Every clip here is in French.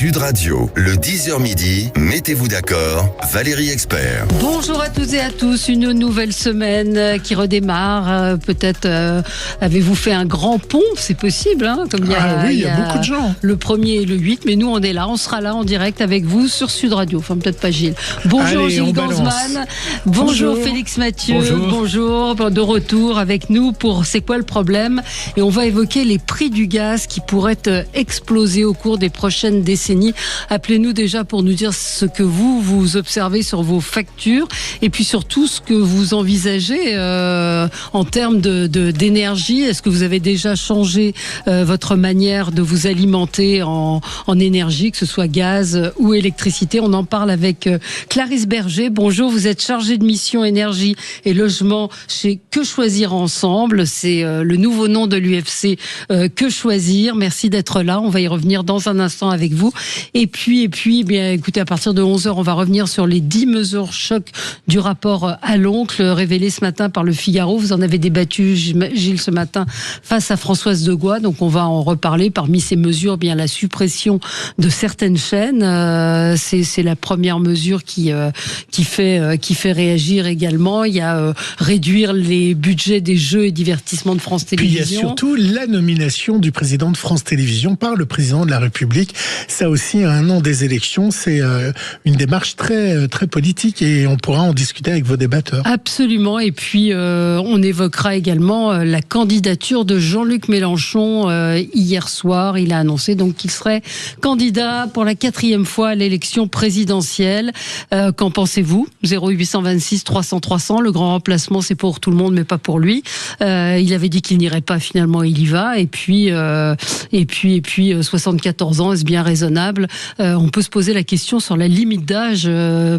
Sud Radio, le 10h midi, mettez-vous d'accord, Valérie Expert. Bonjour à toutes et à tous, une nouvelle semaine qui redémarre. Peut-être avez-vous fait un grand pont, c'est possible, hein, comme il y a beaucoup de gens. Le 1er et le 8, mais nous on est là, on sera là en direct avec vous sur Sud Radio. Enfin peut-être pas Gilles. Bonjour. Allez, Gilles Gansman. Bonjour Félix Mathieu. Bonjour. De retour avec nous pour C'est quoi le problème ? Et on va évoquer les prix du gaz qui pourraient exploser au cours des prochaines décennies. Appelez-nous déjà pour nous dire ce que vous observez sur vos factures et puis surtout ce que vous envisagez en termes d'énergie. Est-ce que vous avez déjà changé votre manière de vous alimenter en énergie, que ce soit gaz ou électricité ? On en parle avec Clarisse Berger. Bonjour, vous êtes chargée de mission énergie et logement chez Que Choisir Ensemble. C'est le nouveau nom de l'UFC Que Choisir. Merci d'être là. On va y revenir dans un instant avec vous. Et puis, bien, écoutez, à partir de 11h, on va revenir sur les 10 mesures choc du rapport à l'oncle révélé ce matin par le Figaro. Vous en avez débattu, Gilles, ce matin face à Françoise Degois. Donc, on va en reparler. Parmi ces mesures, bien, la suppression de certaines chaînes. C'est la première mesure qui fait réagir également. Il y a réduire les budgets des jeux et divertissements de France Télévisions. Puis il y a surtout la nomination du président de France Télévisions par le président de la République. Ça aussi, à un an des élections, c'est une démarche très, très politique et on pourra en discuter avec vos débatteurs. Absolument. Et puis, on évoquera également la candidature de Jean-Luc Mélenchon hier soir. Il a annoncé donc qu'il serait candidat pour la 4e fois à l'élection présidentielle. Qu'en pensez-vous ? 0826 300 300. Le grand remplacement, c'est pour tout le monde, mais pas pour lui. Il avait dit qu'il n'irait pas. Finalement, il y va. Et puis, 74 ans, est-ce bien raisonnable ? On peut se poser la question sur la limite d'âge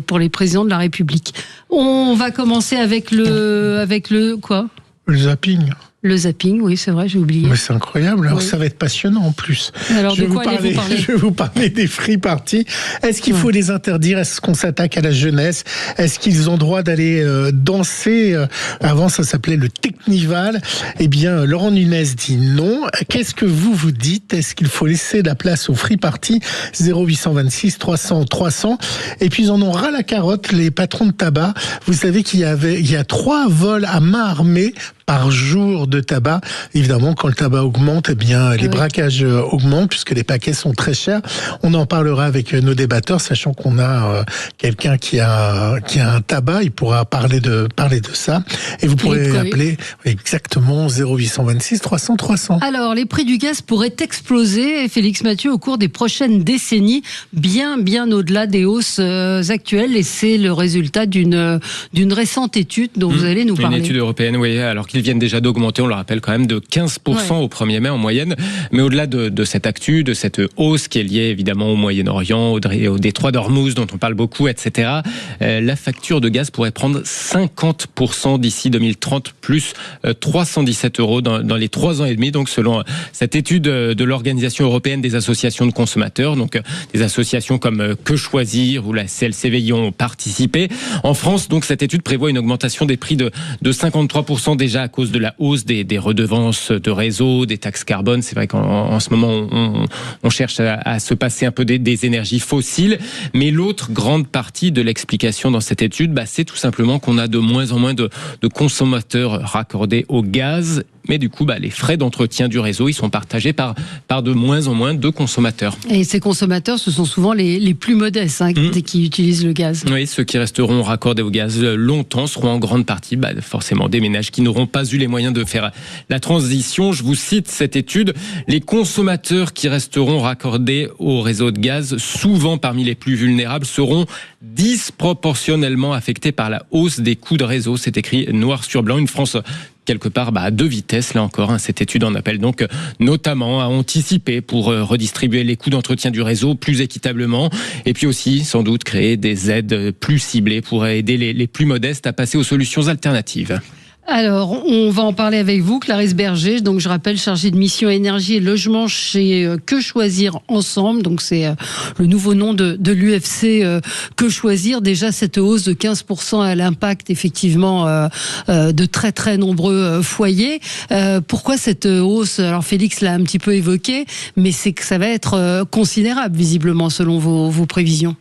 pour les présidents de la République. On va commencer avec le quoi ? Le zapping. Le zapping, oui, c'est vrai, j'ai oublié. Mais c'est incroyable. Alors, oui. Ça va être passionnant en plus. Alors, de quoi allez-vous parler ? Je vais vous parler des free parties. Est-ce qu'il faut les interdire ? Est-ce qu'on s'attaque à la jeunesse ? Est-ce qu'ils ont droit d'aller danser ? Avant, ça s'appelait le Technival. Eh bien, Laurent Nunez dit non. Qu'est-ce que vous dites ? Est-ce qu'il faut laisser la place aux free parties ? 0826 300 300. Et puis, ils en ont ras la carotte, les patrons de tabac. Vous savez qu'il y a 3 vols à main armée par jour de tabac. Évidemment, quand le tabac augmente, eh bien, les braquages augmentent puisque les paquets sont très chers. On en parlera avec nos débatteurs, sachant qu'on a quelqu'un qui a un tabac. Il pourra parler de ça. Et vous pourrez appeler exactement 0826 300 300. Alors, les prix du gaz pourraient exploser, Félix Mathieu, au cours des prochaines décennies, bien au-delà des hausses actuelles. Et c'est le résultat d'une récente étude dont vous allez nous parler. Une étude européenne, oui, alors qu'ils viennent déjà d'augmenter, on le rappelle quand même, de 15% au 1er mai en moyenne. Mais au-delà de cette actu, de cette hausse qui est liée évidemment au Moyen-Orient, au détroit d'Ormuz dont on parle beaucoup, etc., la facture de gaz pourrait prendre 50% d'ici 2030, plus 317 € dans les 3 ans et demi. Donc selon cette étude de l'Organisation européenne des associations de consommateurs, donc des associations comme Que Choisir ou la CLCV y ont participé. En France, donc cette étude prévoit une augmentation des prix de 53% déjà à cause de la hausse des redevances de réseau, des taxes carbone. C'est vrai qu'en ce moment, on cherche à se passer un peu des énergies fossiles. Mais l'autre grande partie de l'explication dans cette étude, c'est tout simplement qu'on a de moins en moins de consommateurs raccordés au gaz. Mais du coup, les frais d'entretien du réseau, ils sont partagés par de moins en moins de consommateurs. Et ces consommateurs, ce sont souvent les plus modestes qui utilisent le gaz. Oui, ceux qui resteront raccordés au gaz longtemps seront en grande partie forcément des ménages qui n'auront pas eu les moyens de faire la transition. Je vous cite cette étude. Les consommateurs qui resteront raccordés au réseau de gaz, souvent parmi les plus vulnérables, seront disproportionnellement affectés par la hausse des coûts de réseau. C'est écrit noir sur blanc. Une France quelque part à 2 vitesses, là encore. Cette étude en appelle donc notamment à anticiper pour redistribuer les coûts d'entretien du réseau plus équitablement et puis aussi sans doute créer des aides plus ciblées pour aider les plus modestes à passer aux solutions alternatives. Alors, on va en parler avec vous, Clarisse Berger. Donc, je rappelle, chargée de mission énergie et logement chez Que Choisir Ensemble. Donc, c'est le nouveau nom de l'UFC Que Choisir. Déjà, cette hausse de 15% a l'impact, effectivement, de très, très nombreux foyers. Pourquoi cette hausse? Alors, Félix l'a un petit peu évoqué, mais c'est que ça va être considérable, visiblement, selon vos prévisions.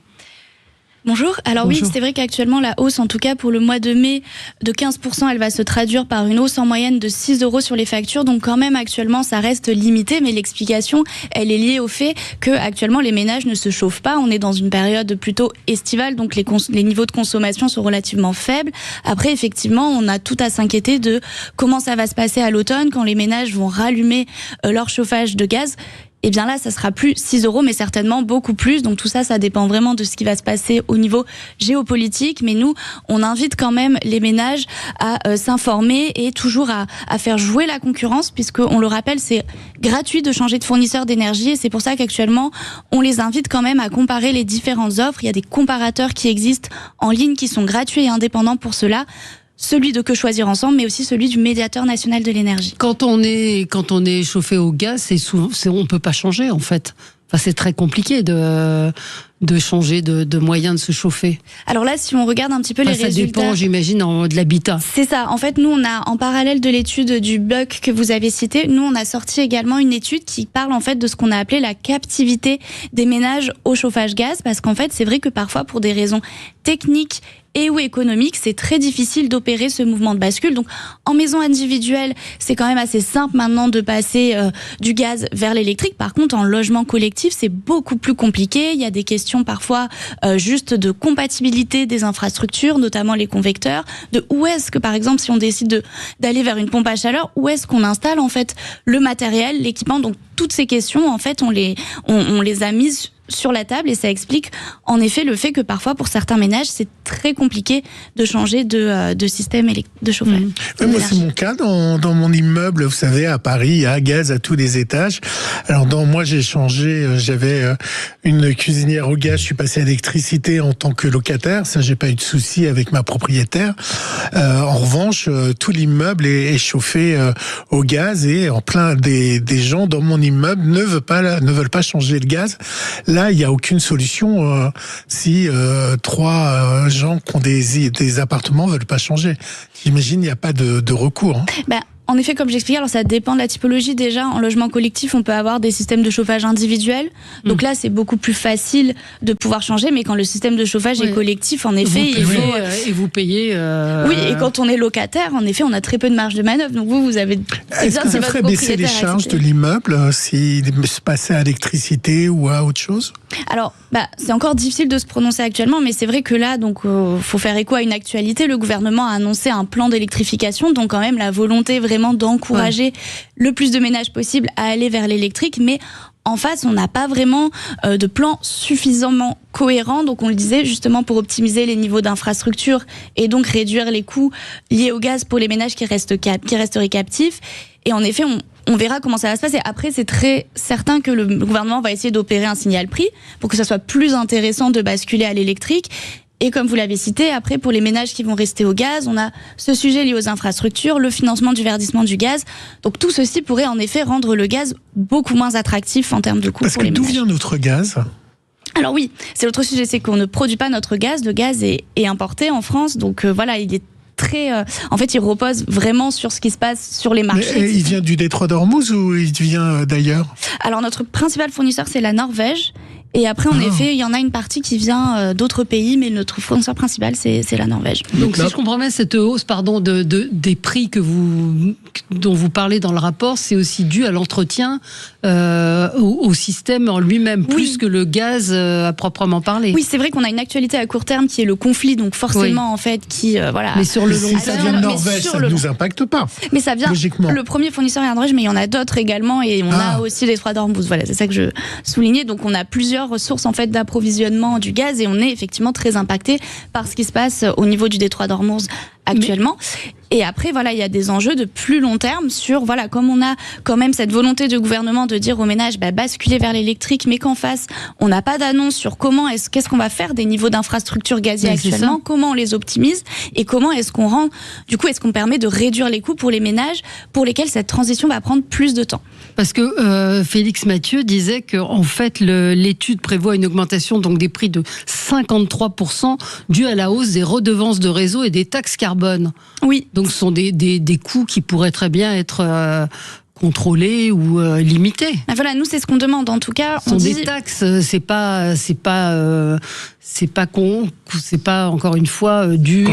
Bonjour. Alors Bonjour. Oui, c'est vrai qu'actuellement, la hausse, en tout cas pour le mois de mai, de 15%, elle va se traduire par une hausse en moyenne de 6 € sur les factures. Donc quand même, actuellement, ça reste limité. Mais l'explication, elle est liée au fait que actuellement les ménages ne se chauffent pas. On est dans une période plutôt estivale, donc les niveaux de consommation sont relativement faibles. Après, effectivement, on a tout à s'inquiéter de comment ça va se passer à l'automne, quand les ménages vont rallumer leur chauffage de gaz. Et bien là, ça sera plus 6 €, mais certainement beaucoup plus. Donc tout ça, ça dépend vraiment de ce qui va se passer au niveau géopolitique. Mais nous, on invite quand même les ménages à s'informer et toujours à faire jouer la concurrence, puisque on le rappelle, c'est gratuit de changer de fournisseur d'énergie. Et c'est pour ça qu'actuellement, on les invite quand même à comparer les différentes offres. Il y a des comparateurs qui existent en ligne qui sont gratuits et indépendants pour cela. Celui de Que Choisir Ensemble, mais aussi celui du médiateur national de l'énergie. Quand on est chauffé au gaz, on peut pas changer en fait. Enfin, c'est très compliqué de changer de moyen de se chauffer. Alors là, si on regarde un petit peu les résultats... Ça dépend, j'imagine, de l'habitat. C'est ça. En fait, nous, on a, en parallèle de l'étude du BUC que vous avez cité, nous, on a sorti également une étude qui parle en fait de ce qu'on a appelé la captivité des ménages au chauffage gaz, parce qu'en fait, c'est vrai que parfois, pour des raisons techniques et ou économique, c'est très difficile d'opérer ce mouvement de bascule. Donc, en maison individuelle, c'est quand même assez simple maintenant de passer du gaz vers l'électrique. Par contre, en logement collectif, c'est beaucoup plus compliqué. Il y a des questions parfois juste de compatibilité des infrastructures, notamment les convecteurs. De où est-ce que, par exemple, si on décide d'aller vers une pompe à chaleur, où est-ce qu'on installe en fait le matériel, l'équipement. Donc, toutes ces questions, en fait, on les a mises sur la table, et ça explique en effet le fait que parfois pour certains ménages c'est très compliqué de changer de système de chauffage. Moi c'est mon cas dans mon immeuble, vous savez, à Paris il y a gaz à tous les étages. Alors moi j'ai changé, j'avais une cuisinière au gaz, je suis passé à l'électricité en tant que locataire, ça j'ai pas eu de souci avec ma propriétaire. En revanche tout l'immeuble est chauffé au gaz, et en plein des gens dans mon immeuble ne veulent pas changer le gaz. Là, il n'y a aucune solution si 3 gens qui ont des appartements ne veulent pas changer. J'imagine il n'y a pas de recours. Hein. En effet, comme j'expliquais, alors ça dépend de la typologie. Déjà, en logement collectif, on peut avoir des systèmes de chauffage individuels. Donc là, c'est beaucoup plus facile de pouvoir changer. Mais quand le système de chauffage est collectif, en effet, il faut... Et vous payez... Oui, et quand on est locataire, en effet, on a très peu de marge de manœuvre. Donc vous avez... Est-ce que ça ferait baisser les charges de l'immeuble s'il se passait à l'électricité ou à autre chose ? Alors, c'est encore difficile de se prononcer actuellement, mais c'est vrai que là, donc, faut faire écho à une actualité. Le gouvernement a annoncé un plan d'électrification, donc quand même la volonté vraiment d'encourager le plus de ménages possible à aller vers l'électrique, mais en face, on n'a pas vraiment de plan suffisamment cohérent. Donc on le disait, justement pour optimiser les niveaux d'infrastructure et donc réduire les coûts liés au gaz pour les ménages qui resteraient captifs. Et en effet, on verra comment ça va se passer. Après, c'est très certain que le gouvernement va essayer d'opérer un signal prix pour que ça soit plus intéressant de basculer à l'électrique. Et comme vous l'avez cité, après, pour les ménages qui vont rester au gaz, on a ce sujet lié aux infrastructures, le financement du verdissement du gaz. Donc tout ceci pourrait en effet rendre le gaz beaucoup moins attractif en termes de coûts pour les ménages. Parce que d'où vient notre gaz ? Alors oui, c'est l'autre sujet, c'est qu'on ne produit pas notre gaz. Le gaz est importé en France, donc voilà, il est en fait, il repose vraiment sur ce qui se passe sur les marchés. Mais il vient du détroit d'Ormuz ou il vient d'ailleurs ? Alors notre principal fournisseur, c'est la Norvège. Et après, en effet, il y en a une partie qui vient d'autres pays, mais notre fournisseur principal, c'est la Norvège. Donc, si je comprends bien, cette hausse, des prix dont vous parlez dans le rapport, c'est aussi dû à l'entretien au système en lui-même, plus que le gaz à proprement parler. Oui, c'est vrai qu'on a une actualité à court terme qui est le conflit, donc forcément, en fait, qui voilà. Mais sur le long terme, si ça vient de Norvège, ça ne nous impacte pas. Mais ça vient. Logiquement. Le premier fournisseur est la Norvège, mais il y en a d'autres également, et on a aussi les détroit d'Ormuz. Voilà, c'est ça que je soulignais. Donc, on a plusieurs ressources en fait d'approvisionnement du gaz, et on est effectivement très impacté par ce qui se passe au niveau du détroit d'Ormuz actuellement. Et après, voilà, il y a des enjeux de plus long terme sur, voilà, comme on a quand même cette volonté du gouvernement de dire aux ménages, basculer vers l'électrique, mais qu'en face, on n'a pas d'annonce sur qu'est-ce qu'on va faire des niveaux d'infrastructures gazières actuellement, comment on les optimise et comment est-ce qu'on permet de réduire les coûts pour les ménages pour lesquels cette transition va prendre plus de temps. Parce que Félix Mathieu disait qu'en fait, l'étude prévoit une augmentation donc des prix de 53% due à la hausse des redevances de réseau et des taxes carbone. Oui. Donc ce sont des coûts qui pourraient très bien être contrôlés ou limités. Voilà, nous c'est ce qu'on demande. En tout cas, ce sont des taxes. C'est pas encore une fois dû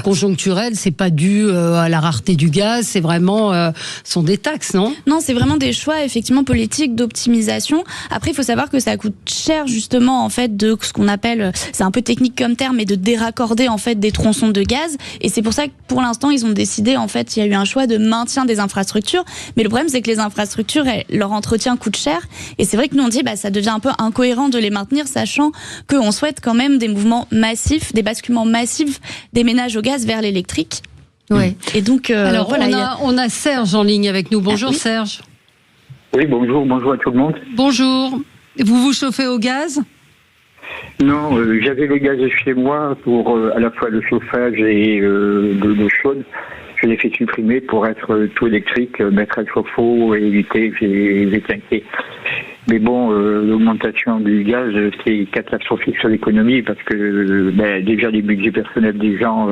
conjoncturel. C'est pas dû à la rareté du gaz. C'est vraiment sont des taxes, non ? Non, c'est vraiment des choix effectivement politiques d'optimisation. Après, il faut savoir que ça coûte cher justement en fait de ce qu'on appelle, c'est un peu technique comme terme, mais de déraccorder en fait des tronçons de gaz. Et c'est pour ça que pour l'instant ils ont décidé, en fait, il y a eu un choix de maintien des infrastructures. Mais le problème c'est que les infrastructures, leur entretien coûte cher. Et c'est vrai que nous on dit ça devient un peu incohérent de les maintenir, sachant qu'on souhaite quand même des mouvements massifs, des basculements massifs des ménages au gaz vers l'électrique. Ouais. Et donc, alors voilà, on a Serge en ligne avec nous. Bonjour oui. Serge. Oui, bonjour à tout le monde. Bonjour. Vous vous chauffez au gaz ? Non, j'avais le gaz chez moi pour à la fois le chauffage et l'eau chaude. Je l'ai fait supprimer pour être tout électrique, mettre un chauffe-eau et éviter les inquiets. Mais bon, l'augmentation du gaz, c'est catastrophique sur l'économie parce que déjà les budgets personnels des gens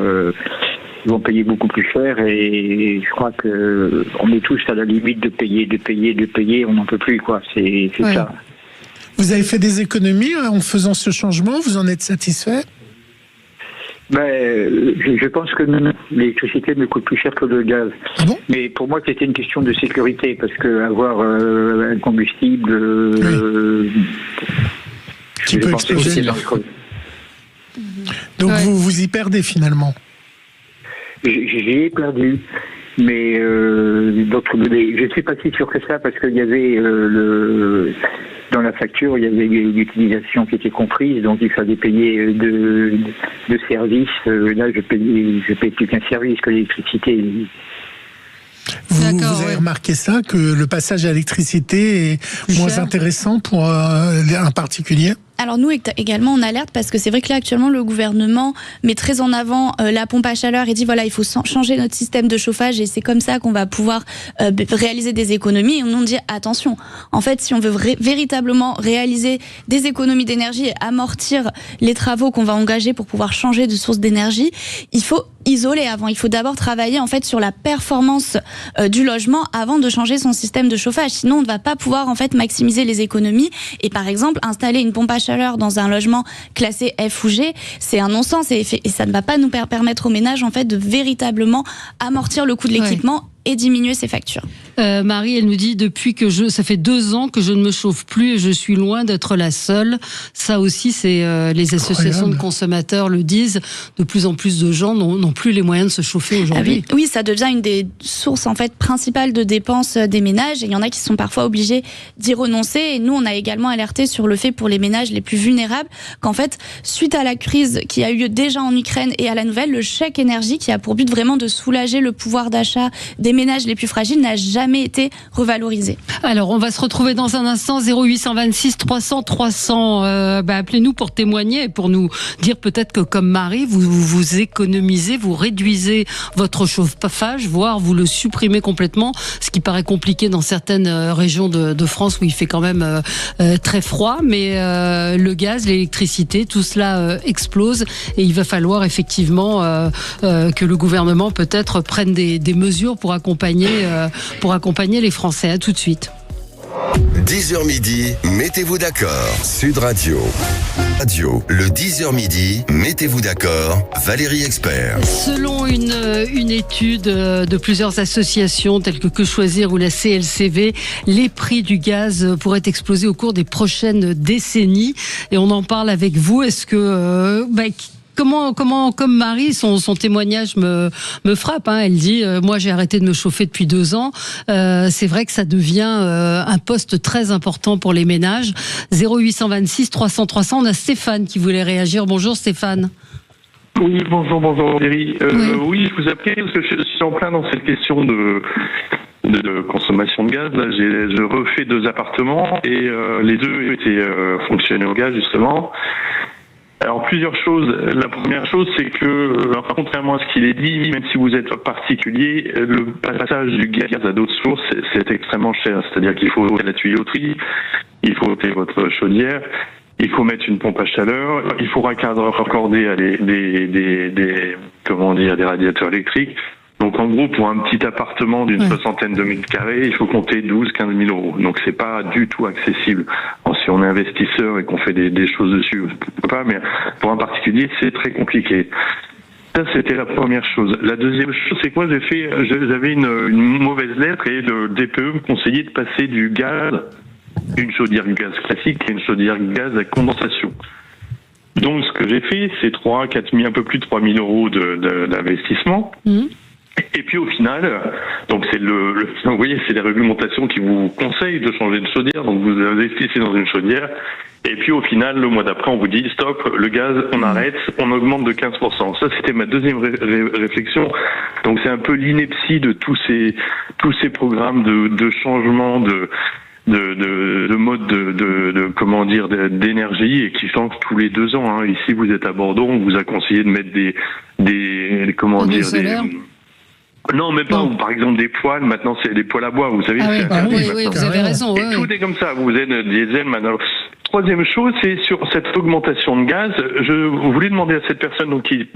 vont payer beaucoup plus cher et je crois que on est tous à la limite de payer, on n'en peut plus quoi. C'est ouais. Ça. Vous avez fait des économies en faisant ce changement, vous en êtes satisfait ? Je pense que l'électricité me coûte plus cher que le gaz. Ah bon ? Mais pour moi, c'était une question de sécurité, parce que avoir un combustible... qui peut exploser. Donc ouais. vous y perdez finalement ? J'y ai perdu. Mais je suis pas si sûr que ça, parce qu'il y avait dans la facture, il y avait l'utilisation qui était comprise, donc il fallait payer de services. Là, je paye plus qu'un service que l'électricité. Vous avez remarqué ça, que le passage à l'électricité est moins intéressant pour un particulier ? Alors nous également on alerte parce que c'est vrai que là actuellement le gouvernement met très en avant la pompe à chaleur et dit voilà il faut changer notre système de chauffage et c'est comme ça qu'on va pouvoir réaliser des économies et on dit attention, en fait si on veut véritablement réaliser des économies d'énergie et amortir les travaux qu'on va engager pour pouvoir changer de source d'énergie, il faut isoler avant, il faut d'abord travailler en fait sur la performance du logement avant de changer son système de chauffage, sinon on ne va pas pouvoir en fait maximiser les économies et par exemple installer une pompe à chaleur dans un logement classé F ou G, c'est un non-sens et ça ne va pas nous permettre aux ménages en fait de véritablement amortir le coût de l'équipement et diminuer ses factures. Marie, elle nous dit depuis que ça fait 2 ans que je ne me chauffe plus et je suis loin d'être la seule. Ça aussi, c'est les associations de consommateurs le disent. De plus en plus de gens n'ont plus les moyens de se chauffer aujourd'hui. Oui, ça devient une des sources en fait principales de dépenses des ménages. Et il y en a qui sont parfois obligés d'y renoncer. Et nous, on a également alerté sur le fait pour les ménages les plus vulnérables qu'en fait, suite à la crise qui a eu lieu déjà en Ukraine et à la nouvelle, le chèque énergie qui a pour but vraiment de soulager le pouvoir d'achat des ménages les plus fragiles n'a jamais été revalorisé. Alors, on va se retrouver dans un instant, 0826 300 300. Appelez-nous pour témoigner et pour nous dire peut-être que comme Marie, vous économisez, vous réduisez votre chauffage, voire vous le supprimez complètement, ce qui paraît compliqué dans certaines régions de France où il fait quand même très froid, mais le gaz, l'électricité, tout cela explose et il va falloir effectivement que le gouvernement peut-être prenne des mesures pour accompagner les Français. À tout de suite. 10h midi, mettez-vous d'accord. Sud Radio. Le 10h midi, mettez-vous d'accord. Valérie Expert. Selon une étude de plusieurs associations telles que Choisir ou la CLCV, les prix du gaz pourraient exploser au cours des prochaines décennies. Et on en parle avec vous. Est-ce que... comme Marie, son témoignage me frappe. Elle dit moi j'ai arrêté de me chauffer depuis 2 ans. C'est vrai que ça devient un poste très important pour les ménages. 0826 300 300. On a Stéphane qui voulait réagir. Bonjour Stéphane. Oui, bonjour Valérie. Oui, je vous appelais parce que je suis en plein dans cette question de consommation de gaz. Là, je refais 2 appartements et les 2 étaient fonctionnaient au gaz justement. Alors plusieurs choses. La première chose, c'est que contrairement à ce qu'il est dit, même si vous êtes particulier, le passage du gaz à d'autres sources, c'est extrêmement cher. C'est-à-dire qu'il faut la tuyauterie, il faut ôter votre chaudière. Il faut mettre une pompe à chaleur, il faut raccorder à des radiateurs électriques. Donc en gros, pour un petit appartement d'une 60aine de mètres carrés, il faut compter 12-15 000 euros. Donc c'est pas du tout accessible. Alors, si on est investisseur et qu'on fait des choses dessus, pourquoi pas, mais pour un particulier, c'est très compliqué. Ça, c'était la première chose. La deuxième chose, c'est que moi, j'avais une mauvaise lettre et le DPE me conseillait de passer du gaz, une chaudière gaz classique et une chaudière gaz à condensation. Donc, ce que j'ai fait, c'est 4 000, un peu plus de 3 000 euros d'investissement. Et puis, au final, donc vous voyez, c'est les réglementations qui vous conseillent de changer de chaudière. Donc, vous investissez dans une chaudière. Et puis, au final, le mois d'après, on vous dit, stop, le gaz, on arrête, on augmente de 15%. Ça, c'était ma deuxième réflexion. Donc, c'est un peu l'ineptie de tous ces programmes de changement de mode d'énergie et qui change tous les 2 ans. Hein. Ici, vous êtes à Bordeaux, on vous a conseillé de mettre non, même pas. Par exemple, des poêles. Maintenant, c'est des poêles à bois. Vous savez, c'est oui, vous avez raison. Et tout est comme ça. Vous êtes diesel maintenant. Troisième chose, c'est sur cette augmentation de gaz. Je voulais demander à cette personne donc qui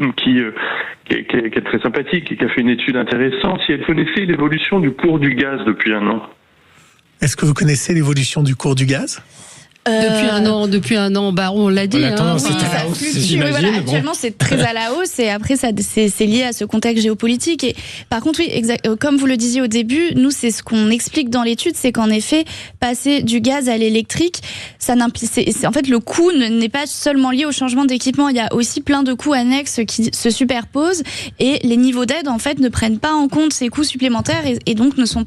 est très sympathique et qui a fait une étude intéressante si elle connaissait l'évolution du cours du gaz depuis 1 an. Est-ce que vous connaissez l'évolution du cours du gaz ? Depuis un an, on l'a dit. Actuellement, c'est très à la hausse et après, c'est lié à ce contexte géopolitique. Et par contre, oui, comme vous le disiez au début, nous, c'est ce qu'on explique dans l'étude, c'est qu'en effet, passer du gaz à l'électrique, en fait, le coût n'est pas seulement lié au changement d'équipement. Il y a aussi plein de coûts annexes qui se superposent et les niveaux d'aide, en fait, ne prennent pas en compte ces coûts supplémentaires et donc sont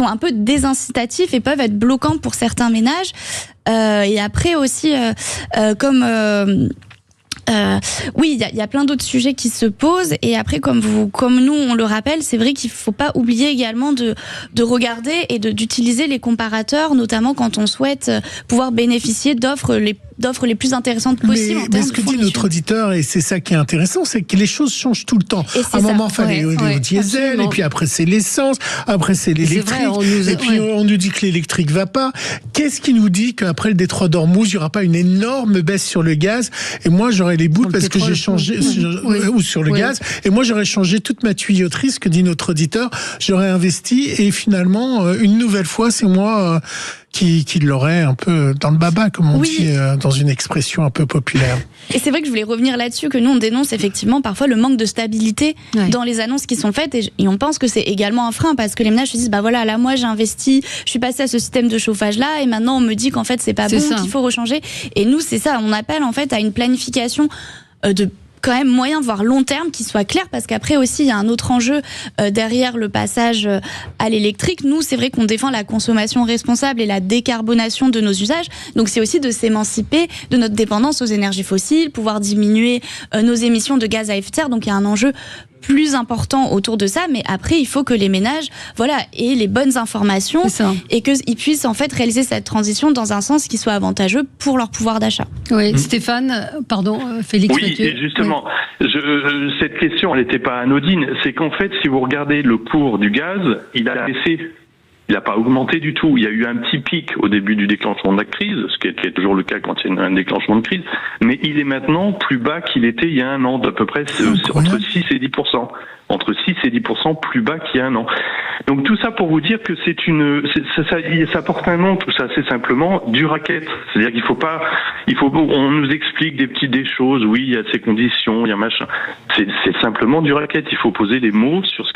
un peu désincitatifs et peuvent être bloquants pour certains ménages. Et après aussi, oui, il y a plein d'autres sujets qui se posent. Et après, comme nous, on le rappelle, c'est vrai qu'il faut pas oublier également de regarder et d'utiliser les comparateurs, notamment quand on souhaite pouvoir bénéficier d'offres les plus intéressantes possibles. Mais ce que dit notre auditeur, et c'est ça qui est intéressant, c'est que les choses changent tout le temps. À un moment, il fallait au diesel, absolument. Et puis après c'est l'essence, après c'est l'électrique, puis on nous dit que l'électrique va pas. Qu'est-ce qui nous dit qu'après le détroit d'Ormuz, il n'y aura pas une énorme baisse sur le gaz? Et moi, j'aurais les bouts parce que j'ai changé, ou sur le gaz, et moi j'aurais changé toute ma tuyauterie, ce que dit notre auditeur, j'aurais investi, et finalement, une nouvelle fois, c'est moi qui l'aurait un peu dans le baba, comme on dit dans une expression un peu populaire. Et c'est vrai que je voulais revenir là-dessus, que nous on dénonce effectivement parfois le manque de stabilité dans les annonces qui sont faites, et on pense que c'est également un frein, parce que les ménages se disent, là moi j'ai investi, je suis passé à ce système de chauffage là, et maintenant on me dit qu'en fait c'est pas bon, qu'il faut rechanger. Et nous c'est ça, on appelle en fait à une planification de quand même moyen, voire long terme, qui soit clair, parce qu'après aussi il y a un autre enjeu derrière le passage à l'électrique. Nous, c'est vrai qu'on défend la consommation responsable et la décarbonation de nos usages, donc c'est aussi de s'émanciper de notre dépendance aux énergies fossiles, pouvoir diminuer nos émissions de gaz à effet de serre, donc il y a un enjeu plus important autour de ça, mais après il faut que les ménages aient les bonnes informations et qu'ils puissent en fait réaliser cette transition dans un sens qui soit avantageux pour leur pouvoir d'achat. Oui, Stéphane, pardon, Félix Mathieu. Oui, et justement, cette question elle n'était pas anodine, c'est qu'en fait si vous regardez le cours du gaz, il a baissé. Il n'a pas augmenté du tout. Il y a eu un petit pic au début du déclenchement de la crise, ce qui est toujours le cas quand il y a un déclenchement de crise, mais il est maintenant plus bas qu'il était il y a 1 an, d'à peu près entre 6 et 10%. Entre 6 et 10% plus bas qu'il y a 1 an. Donc tout ça pour vous dire que ça porte un nom, tout ça, c'est simplement du racket. C'est-à-dire qu'il on nous explique des choses, oui, il y a ces conditions, il y a machin. C'est simplement du racket. Il faut poser les mots sur ce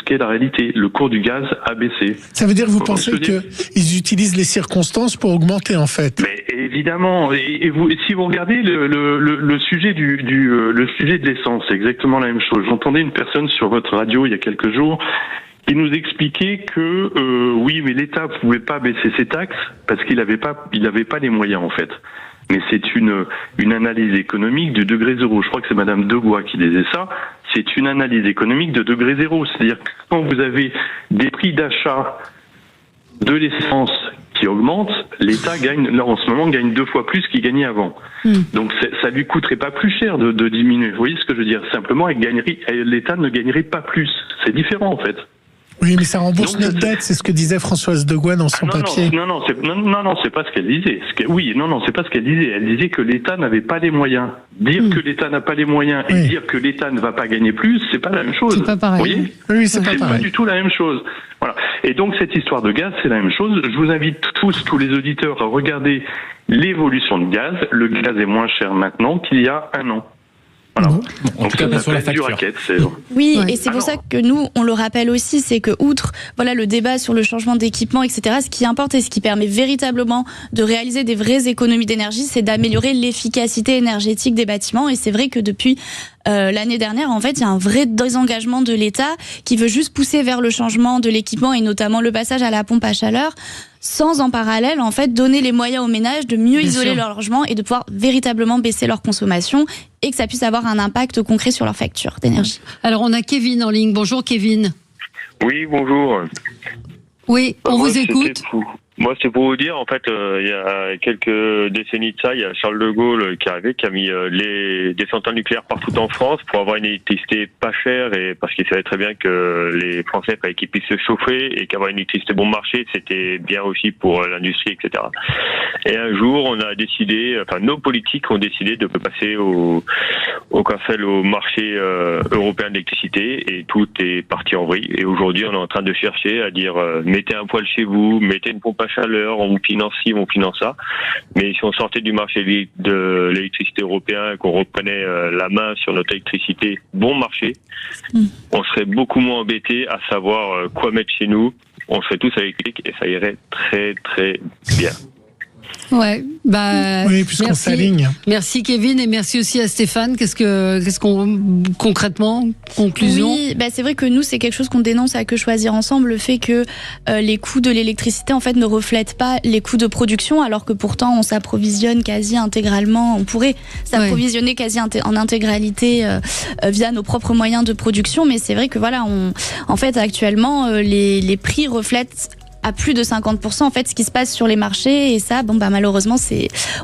qu'est la réalité. Le cours du gaz a baissé. Ça veut dire que vous pensez qu'ils utilisent les circonstances pour augmenter, en fait? Mais évidemment. Et si vous regardez le sujet le sujet de l'essence, c'est exactement la même chose. J'entendais une personne sur votre radio il y a quelques jours qui nous expliquait que oui, mais l'État pouvait pas baisser ses taxes parce qu'il avait pas les moyens en fait. Mais c'est une analyse économique du degré zéro. Je crois que c'est Madame Degois qui disait ça. C'est une analyse économique de degré zéro. C'est-à-dire que quand vous avez des prix d'achat de l'essence qui augmentent, l'État en ce moment gagne 2 fois plus qu'il gagnait avant. Donc ça lui coûterait pas plus cher de diminuer. Vous voyez ce que je veux dire? Simplement, l'État ne gagnerait pas plus. C'est différent en fait. Oui, mais ça rembourse notre dette, c'est ce que disait Françoise Degois dans son papier. Non, c'est pas ce qu'elle disait. C'est pas ce qu'elle disait. Elle disait que l'État n'avait pas les moyens. Dire que l'État n'a pas les moyens et dire que l'État ne va pas gagner plus, c'est pas la même chose. C'est pas pareil. Vous voyez? Oui, c'est pas du tout la même chose. Voilà. Et donc cette histoire de gaz, c'est la même chose. Je vous invite tous les auditeurs à regarder l'évolution du gaz. Le gaz est moins cher maintenant qu'il y a 1 an. Voilà. En tout cas, pas sur la facture. Oui, et c'est pour ça que nous, on le rappelle aussi, c'est que outre le débat sur le changement d'équipement, etc., ce qui importe et ce qui permet véritablement de réaliser des vraies économies d'énergie, c'est d'améliorer l'efficacité énergétique des bâtiments. Et c'est vrai que depuis l'année dernière, en fait, il y a un vrai désengagement de l'État qui veut juste pousser vers le changement de l'équipement et notamment le passage à la pompe à chaleur, sans en parallèle, en fait, donner les moyens aux ménages de mieux isoler leur logement et de pouvoir véritablement baisser leur consommation et que ça puisse avoir un impact concret sur leur facture d'énergie. Alors, on a Kevin en ligne. Bonjour, Kevin. Oui, bonjour. Oui, on vous écoute. Moi, c'est pour vous dire, en fait, il y a quelques décennies de ça, il y a Charles de Gaulle qui est arrivé, qui a mis des centrales nucléaires partout en France pour avoir une électricité pas chère et parce qu'il savait très bien que les Français fallait qu'ils puissent se chauffer et qu'avoir une électricité bon marché, c'était bien aussi pour l'industrie, etc. Et un jour, on a décidé, nos politiques ont décidé de passer au marché européen de l'électricité et tout est parti en vrille. Et aujourd'hui, on est en train de chercher à dire, mettez un poêle chez vous, mettez une pompe à chaleur, on vous finance ci, on finance ça. Mais si on sortait du marché de l'électricité européen et qu'on reprenait la main sur notre électricité bon marché, on serait beaucoup moins embêtés à savoir quoi mettre chez nous. On serait tous électriques et ça irait très très bien. Ouais, oui, puisqu'on s'aligne. Merci Kevin et merci aussi à Stéphane. Qu'est-ce qu'on concrètement, conclusion? Oui, c'est vrai que nous c'est quelque chose qu'on dénonce à Que Choisir Ensemble, le fait que les coûts de l'électricité en fait ne reflètent pas les coûts de production, alors que pourtant on s'approvisionne quasi intégralement. On pourrait s'approvisionner quasi en intégralité via nos propres moyens de production, mais c'est vrai que en fait actuellement les prix reflètent à plus de 50% en fait ce qui se passe sur les marchés et ça malheureusement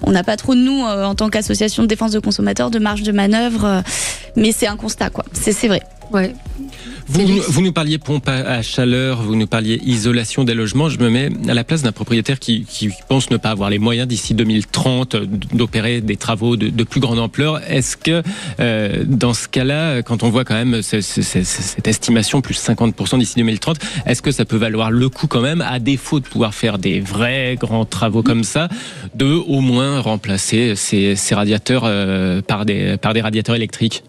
on n'a pas trop de nous en tant qu'association de défense de consommateurs de marge de manœuvre mais c'est un constat c'est vrai. Ouais. Vous nous parliez pompe à chaleur, vous nous parliez isolation des logements. Je me mets à la place d'un propriétaire qui pense ne pas avoir les moyens d'ici 2030 d'opérer des travaux de plus grande ampleur. Est-ce que dans ce cas-là, quand on voit quand même cette estimation plus 50% d'ici 2030, est-ce que ça peut valoir le coup quand même, à défaut de pouvoir faire des vrais grands travaux comme ça, de au moins remplacer ces radiateurs par des radiateurs électriques?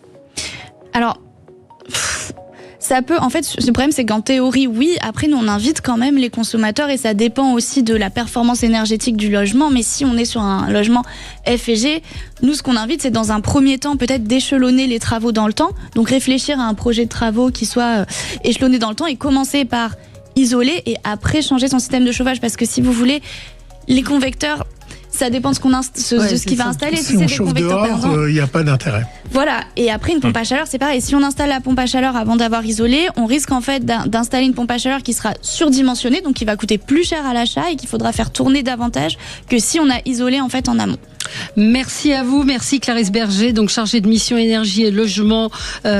Alors, ça peut, en fait, le problème c'est qu'en théorie, oui, après nous on invite quand même les consommateurs et ça dépend aussi de la performance énergétique du logement, mais si on est sur un logement F et G, nous ce qu'on invite c'est dans un premier temps peut-être d'échelonner les travaux dans le temps, donc réfléchir à un projet de travaux qui soit échelonné dans le temps et commencer par isoler et après changer son système de chauffage, parce que si vous voulez, les convecteurs, ça dépend de ce qui va installer. Si on chauffe dehors, il n'y a pas d'intérêt. Voilà, et après une pompe à chaleur, c'est pareil. Si on installe la pompe à chaleur avant d'avoir isolé, on risque en fait d'installer une pompe à chaleur qui sera surdimensionnée, donc qui va coûter plus cher à l'achat et qu'il faudra faire tourner davantage que si on a isolé en fait en amont. Merci à vous, merci Clarisse Berger, donc chargée de mission énergie et logement chez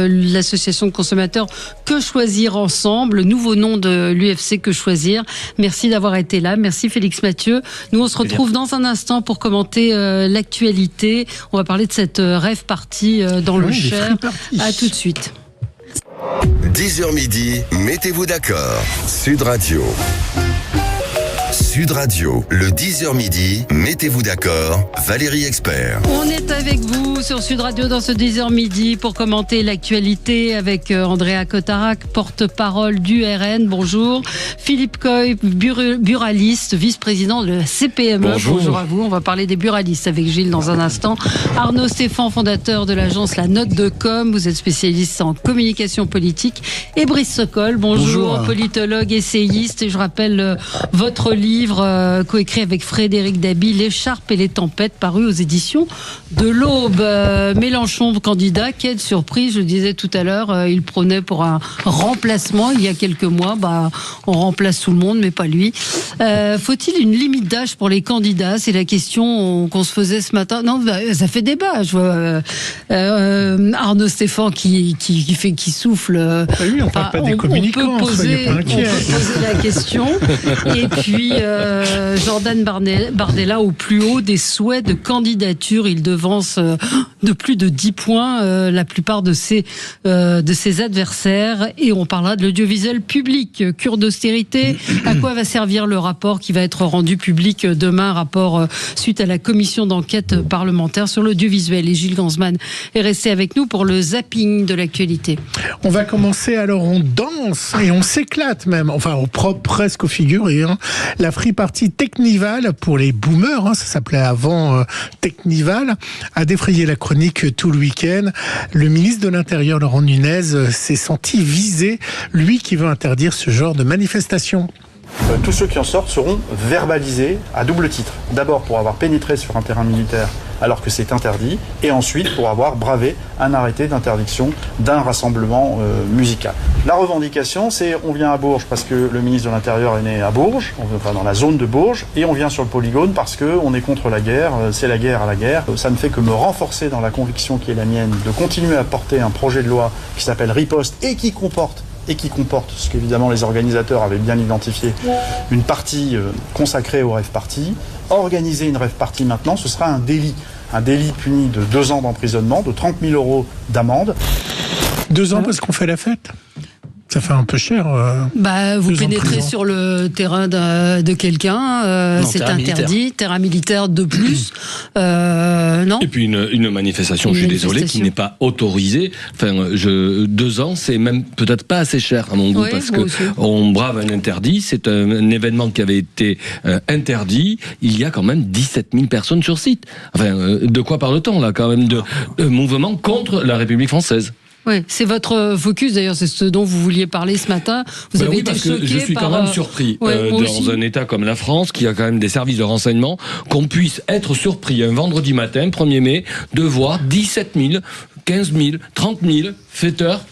l'association de consommateurs Que Choisir Ensemble, nouveau nom de l'UFC Que Choisir. Merci d'avoir été là, merci Félix Mathieu. Nous on se retrouve dans un instant pour commenter l'actualité. On va parler de cette rave party dans le Cher. À tout de suite. 10h midi, mettez-vous d'accord. Sud Radio. Sud Radio, le 10h midi, mettez-vous d'accord, Valérie Expert. On est avec vous sur Sud Radio dans ce 10h midi pour commenter l'actualité avec Andrea Cotarac, porte-parole du RN. Bonjour. Philippe Coy, buraliste, vice-président de la CPME. Bonjour à vous. On va parler des buralistes avec Gilles dans un instant. Arnaud Stéphan, fondateur de l'agence La Note de Com. Vous êtes spécialiste en communication politique. Et Brice Sokol, bonjour. Politologue, essayiste. Et je rappelle votre livre coécrit avec Frédéric Dabi, L'écharpe et les tempêtes, paru aux éditions de l'Aube. Mélenchon, candidat, quelle surprise, je le disais tout à l'heure, il prônait pour un remplacement il y a quelques mois. On remplace tout le monde, mais pas lui. Faut-il une limite d'âge pour les candidats? C'est la question qu'on se faisait ce matin. Non, ça fait débat. Je vois Arnaud Stéphan qui souffle. Oui, on parle pas des communicants. On peut poser la question. Et puis Jordan Bardella au plus haut des souhaits de candidature. Il devance de plus de 10 points la plupart de ses adversaires. Et on parlera de l'audiovisuel public. Cure d'austérité. À quoi va servir le rapport qui va être rendu public demain? Rapport suite à la commission d'enquête parlementaire sur l'audiovisuel. Et Gilles Gansman est resté avec nous pour le zapping de l'actualité. On va commencer, alors on danse et on s'éclate même, enfin on prend presque au figuré. La Free Party Technival pour les boomers, ça s'appelait avant Technival, a défrayé la chronique tout le week-end. Le ministre de l'Intérieur, Laurent Nunez, s'est senti visé, lui qui veut interdire ce genre de manifestation. Tous ceux qui en sortent seront verbalisés à double titre. D'abord pour avoir pénétré sur un terrain militaire alors que c'est interdit, et ensuite pour avoir bravé un arrêté d'interdiction d'un rassemblement musical. La revendication, c'est on vient à Bourges parce que le ministre de l'Intérieur est né à Bourges, enfin dans la zone de Bourges, et on vient sur le polygone parce qu'on est contre la guerre, c'est la guerre à la guerre. Ça ne fait que me renforcer dans la conviction qui est la mienne de continuer à porter un projet de loi qui s'appelle Riposte et qui comporte ce qu'évidemment les organisateurs avaient bien identifié, une partie consacrée au rave party. Organiser une rave party maintenant, ce sera un délit puni de 2 ans d'emprisonnement, de 30 000 € d'amende. 2 ans parce qu'on fait la fête? Ça fait un peu cher. Vous pénétrez sur le terrain de quelqu'un, c'est interdit. Terrain militaire de plus, non. Et puis une manifestation, je suis désolé, qui n'est pas autorisée. 2 ans, c'est même peut-être pas assez cher à mon goût, parce que on brave un interdit. C'est un événement qui avait été interdit. Il y a quand même 17 000 personnes sur site. De quoi parle-t-on là, quand même, de mouvement contre la République française? Oui, c'est votre focus d'ailleurs, c'est ce dont vous vouliez parler ce matin. Vous avez été choqué je suis quand même surpris dans un État comme la France, qui a quand même des services de renseignement, qu'on puisse être surpris un vendredi matin, 1er mai, de voir 17 000, 15 000, 30 000 fêteurs,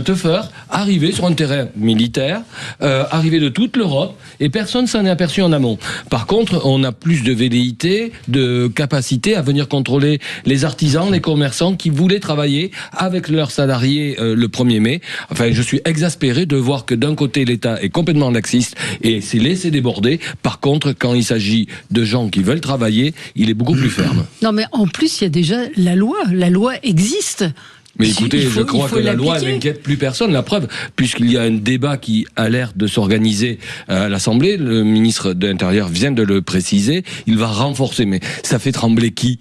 teufeurs arriver sur un terrain militaire, arriver de toute l'Europe, et personne s'en est aperçu en amont. Par contre, on a plus de velléité, de capacité à venir contrôler les artisans, les commerçants qui voulaient travailler avec leurs salariés le 1er mai. Je suis exaspéré de voir que d'un côté l'État est complètement laxiste et s'est laissé déborder. Par contre, quand il s'agit de gens qui veulent travailler, il est beaucoup plus ferme. Non, mais en plus, il y a déjà la loi. La loi existe. Mais écoutez, je crois que la loi n'inquiète plus personne. La preuve, puisqu'il y a un débat qui a l'air de s'organiser à l'Assemblée, le ministre de l'Intérieur vient de le préciser, il va renforcer. Mais ça fait trembler qui ?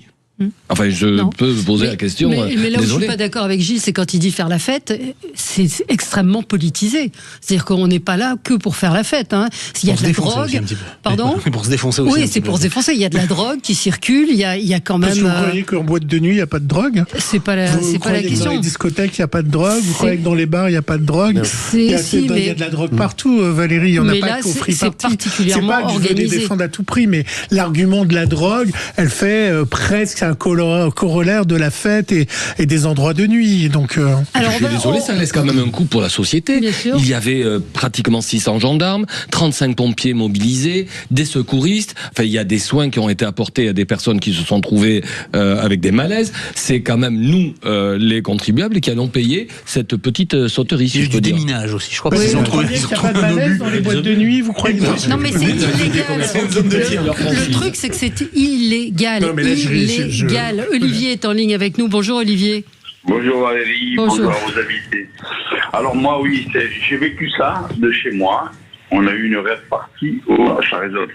Je peux poser la question. Mais là où je suis pas d'accord avec Gilles, c'est quand il dit faire la fête, c'est extrêmement politisé. C'est-à-dire qu'on n'est pas là que pour faire la fête. Il y a de la drogue. Pardon ? Pour se défoncer aussi. Oui, c'est pour se défoncer. Il y a de la drogue qui circule. Il y a quand même. Parce que vous croyez qu'en boîte de nuit il n'y a pas de drogue ? C'est pas la question. Que dans les discothèques il n'y a pas de drogue ? Vous croyez que dans les bars il n'y a pas de drogue ? Il y a de la drogue partout, Valérie. Il n'y en a pas qu'au Free Party. C'est pas que je veux les défendre à tout prix, mais l'argument de la drogue, elle fait presque un corollaire de la fête et des endroits de nuit. Donc, je suis désolé, ça laisse quand même un coup pour la société. Il y avait pratiquement 600 gendarmes, 35 pompiers mobilisés, des secouristes. Il y a des soins qui ont été apportés à des personnes qui se sont trouvées avec des malaises. C'est quand même nous, les contribuables, qui allons payer cette petite sauterie. Il y a eu du déminage aussi. Je crois qu'ils ont trouvé des malaises dans les boîtes de nuit. Vous croyez que non, mais c'est illégal. Le truc, c'est que c'est illégal. Illégal. Olivier est en ligne avec nous. Bonjour Olivier. Bonjour Valérie, bonjour à vos invités. Alors moi oui, j'ai vécu ça de chez moi. on a eu une rave party, ça résonne,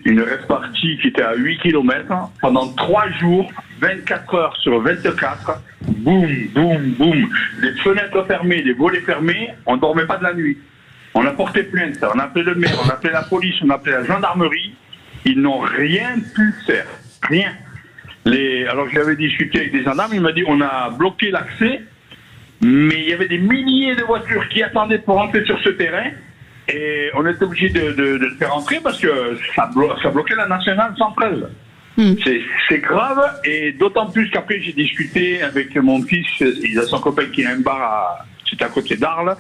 une rave party qui était à 8 km pendant 3 jours, 24 heures sur 24, boum, boum, boum, les fenêtres fermées, les volets fermés, on ne dormait pas de la nuit. On a porté plainte, on a appelé le maire, on a appelé la police, on a appelé la gendarmerie, ils n'ont rien pu faire, rien. Alors j'avais discuté avec des gendarmes, il m'a dit on a bloqué l'accès, mais il y avait des milliers de voitures qui attendaient pour rentrer sur ce terrain. Et on était obligé de le faire entrer parce que ça bloquait la nationale 113. C'est grave, et d'autant plus qu'après j'ai discuté avec mon fils, il a son copain qui a un bar, c'est à côté d'Arles.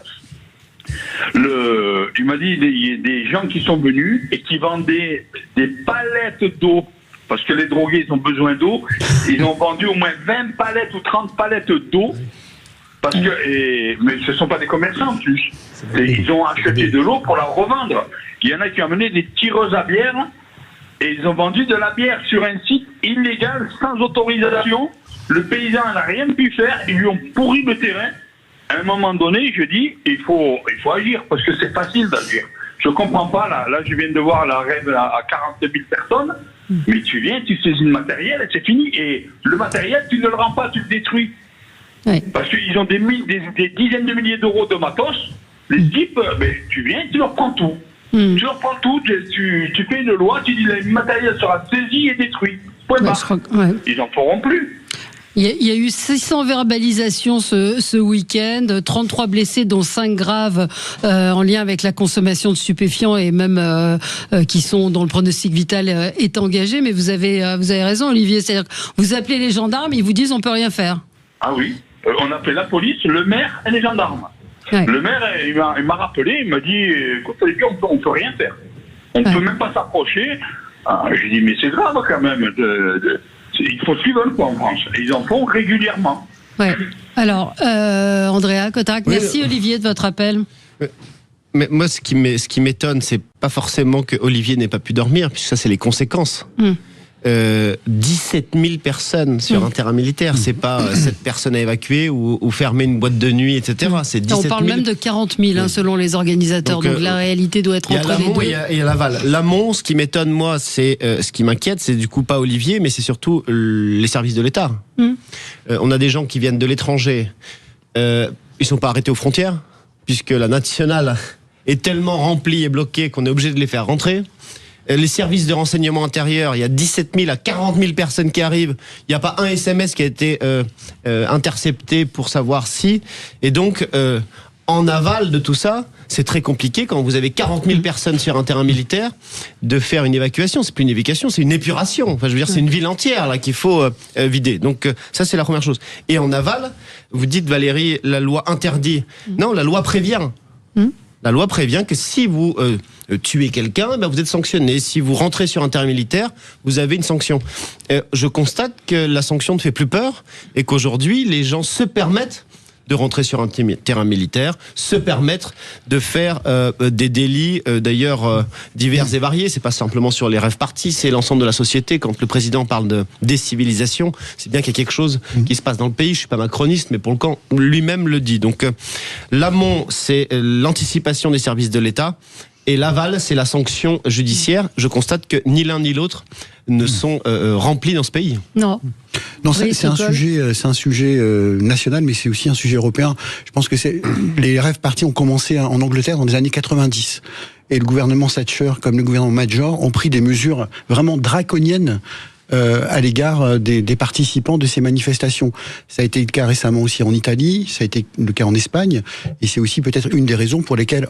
Il m'a dit il y a des gens qui sont venus et qui vendaient des palettes d'eau, parce que les drogués ils ont besoin d'eau. Ils ont vendu au moins 20 palettes ou 30 palettes d'eau. Parce que, mais ce ne sont pas des commerçants en plus. Ils ont acheté de l'eau pour la revendre. Il y en a qui ont amené des tireuses à bière et ils ont vendu de la bière sur un site illégal, sans autorisation. Le paysan n'a rien pu faire, ils lui ont pourri le terrain. À un moment donné, je dis, il faut agir, parce que c'est facile d'agir. Je ne comprends pas, là je viens de voir la rêve à 40 000 personnes, mais tu viens, tu saisis le matériel et c'est fini. Et le matériel, tu ne le rends pas, tu le détruis. Oui. Parce qu'ils ont des dizaines de milliers d'euros de matos. Les types, tu viens, tu leur prends tout. Tu leur prends tout, tu fais une loi, tu dis le matériel sera saisi et détruit. Point barre. Ils n'en feront plus. Il y a eu 600 verbalisations ce week-end, 33 blessés, dont 5 graves en lien avec la consommation de stupéfiants et même dont le pronostic vital est engagé. Mais vous avez raison, Olivier. C'est-à-dire que vous appelez les gendarmes, ils vous disent on peut rien faire. Ah oui. On a appelé la police, le maire et les gendarmes. Ouais. Le maire, il m'a rappelé, il m'a dit, on peut rien faire. On ne peut même pas s'approcher. J'ai dit, mais c'est grave quand même. Il faut ce qu'ils veulent en France. Et ils en font régulièrement. Ouais. Alors, Andrea Cotarac, merci Olivier de votre appel. Mais moi, ce qui m'étonne, c'est pas forcément que Olivier n'ait pas pu dormir, puisque ça, c'est les conséquences. 17 000 personnes sur un terrain militaire, c'est pas 7 personnes à évacuer ou fermer une boîte de nuit, etc. C'est 17 000. On parle même de 40 000 selon les organisateurs, donc la réalité doit être entre les deux. Il y a l'aval. L'amont, ce qui m'étonne moi, c'est ce qui m'inquiète, c'est du coup pas Olivier, mais c'est surtout les services de l'État. On a des gens qui viennent de l'étranger, ils sont pas arrêtés aux frontières, puisque la nationale est tellement remplie et bloquée qu'on est obligé de les faire rentrer. Les services de renseignement intérieur, il y a 17 000 à 40 000 personnes qui arrivent. Il n'y a pas un SMS qui a été intercepté pour savoir si. Et donc, en aval de tout ça, c'est très compliqué quand vous avez 40 000 personnes sur un terrain militaire de faire une évacuation. C'est plus une évacuation, c'est une épuration. Enfin, je veux dire, c'est une ville entière là qu'il faut vider. Donc, ça, c'est la première chose. Et en aval, vous dites, Valérie, la loi interdit. Non, la loi prévient. La loi prévient que si vous tuez quelqu'un, vous êtes sanctionné. Si vous rentrez sur un terrain militaire, vous avez une sanction. Je constate que la sanction ne fait plus peur et qu'aujourd'hui, les gens se permettent de rentrer sur un terrain militaire, se permettre de faire des délits d'ailleurs divers et variés. C'est pas simplement sur les rêves partis, c'est l'ensemble de la société. Quand le président parle de décivilisation, c'est bien qu'il y a quelque chose qui se passe dans le pays. Je suis pas macroniste, mais pour le camp, lui-même le dit. Donc l'amont, c'est l'anticipation des services de l'État. Et l'aval, c'est la sanction judiciaire. Je constate que ni l'un ni l'autre ne sont remplis dans ce pays. Non, c'est un sujet national, mais c'est aussi un sujet européen. Je pense que les rêves partis ont commencé en Angleterre dans les années 90. Et le gouvernement Thatcher, comme le gouvernement Major, ont pris des mesures vraiment draconiennes à l'égard des participants de ces manifestations. Ça a été le cas récemment aussi en Italie, ça a été le cas en Espagne, et c'est aussi peut-être une des raisons pour lesquelles,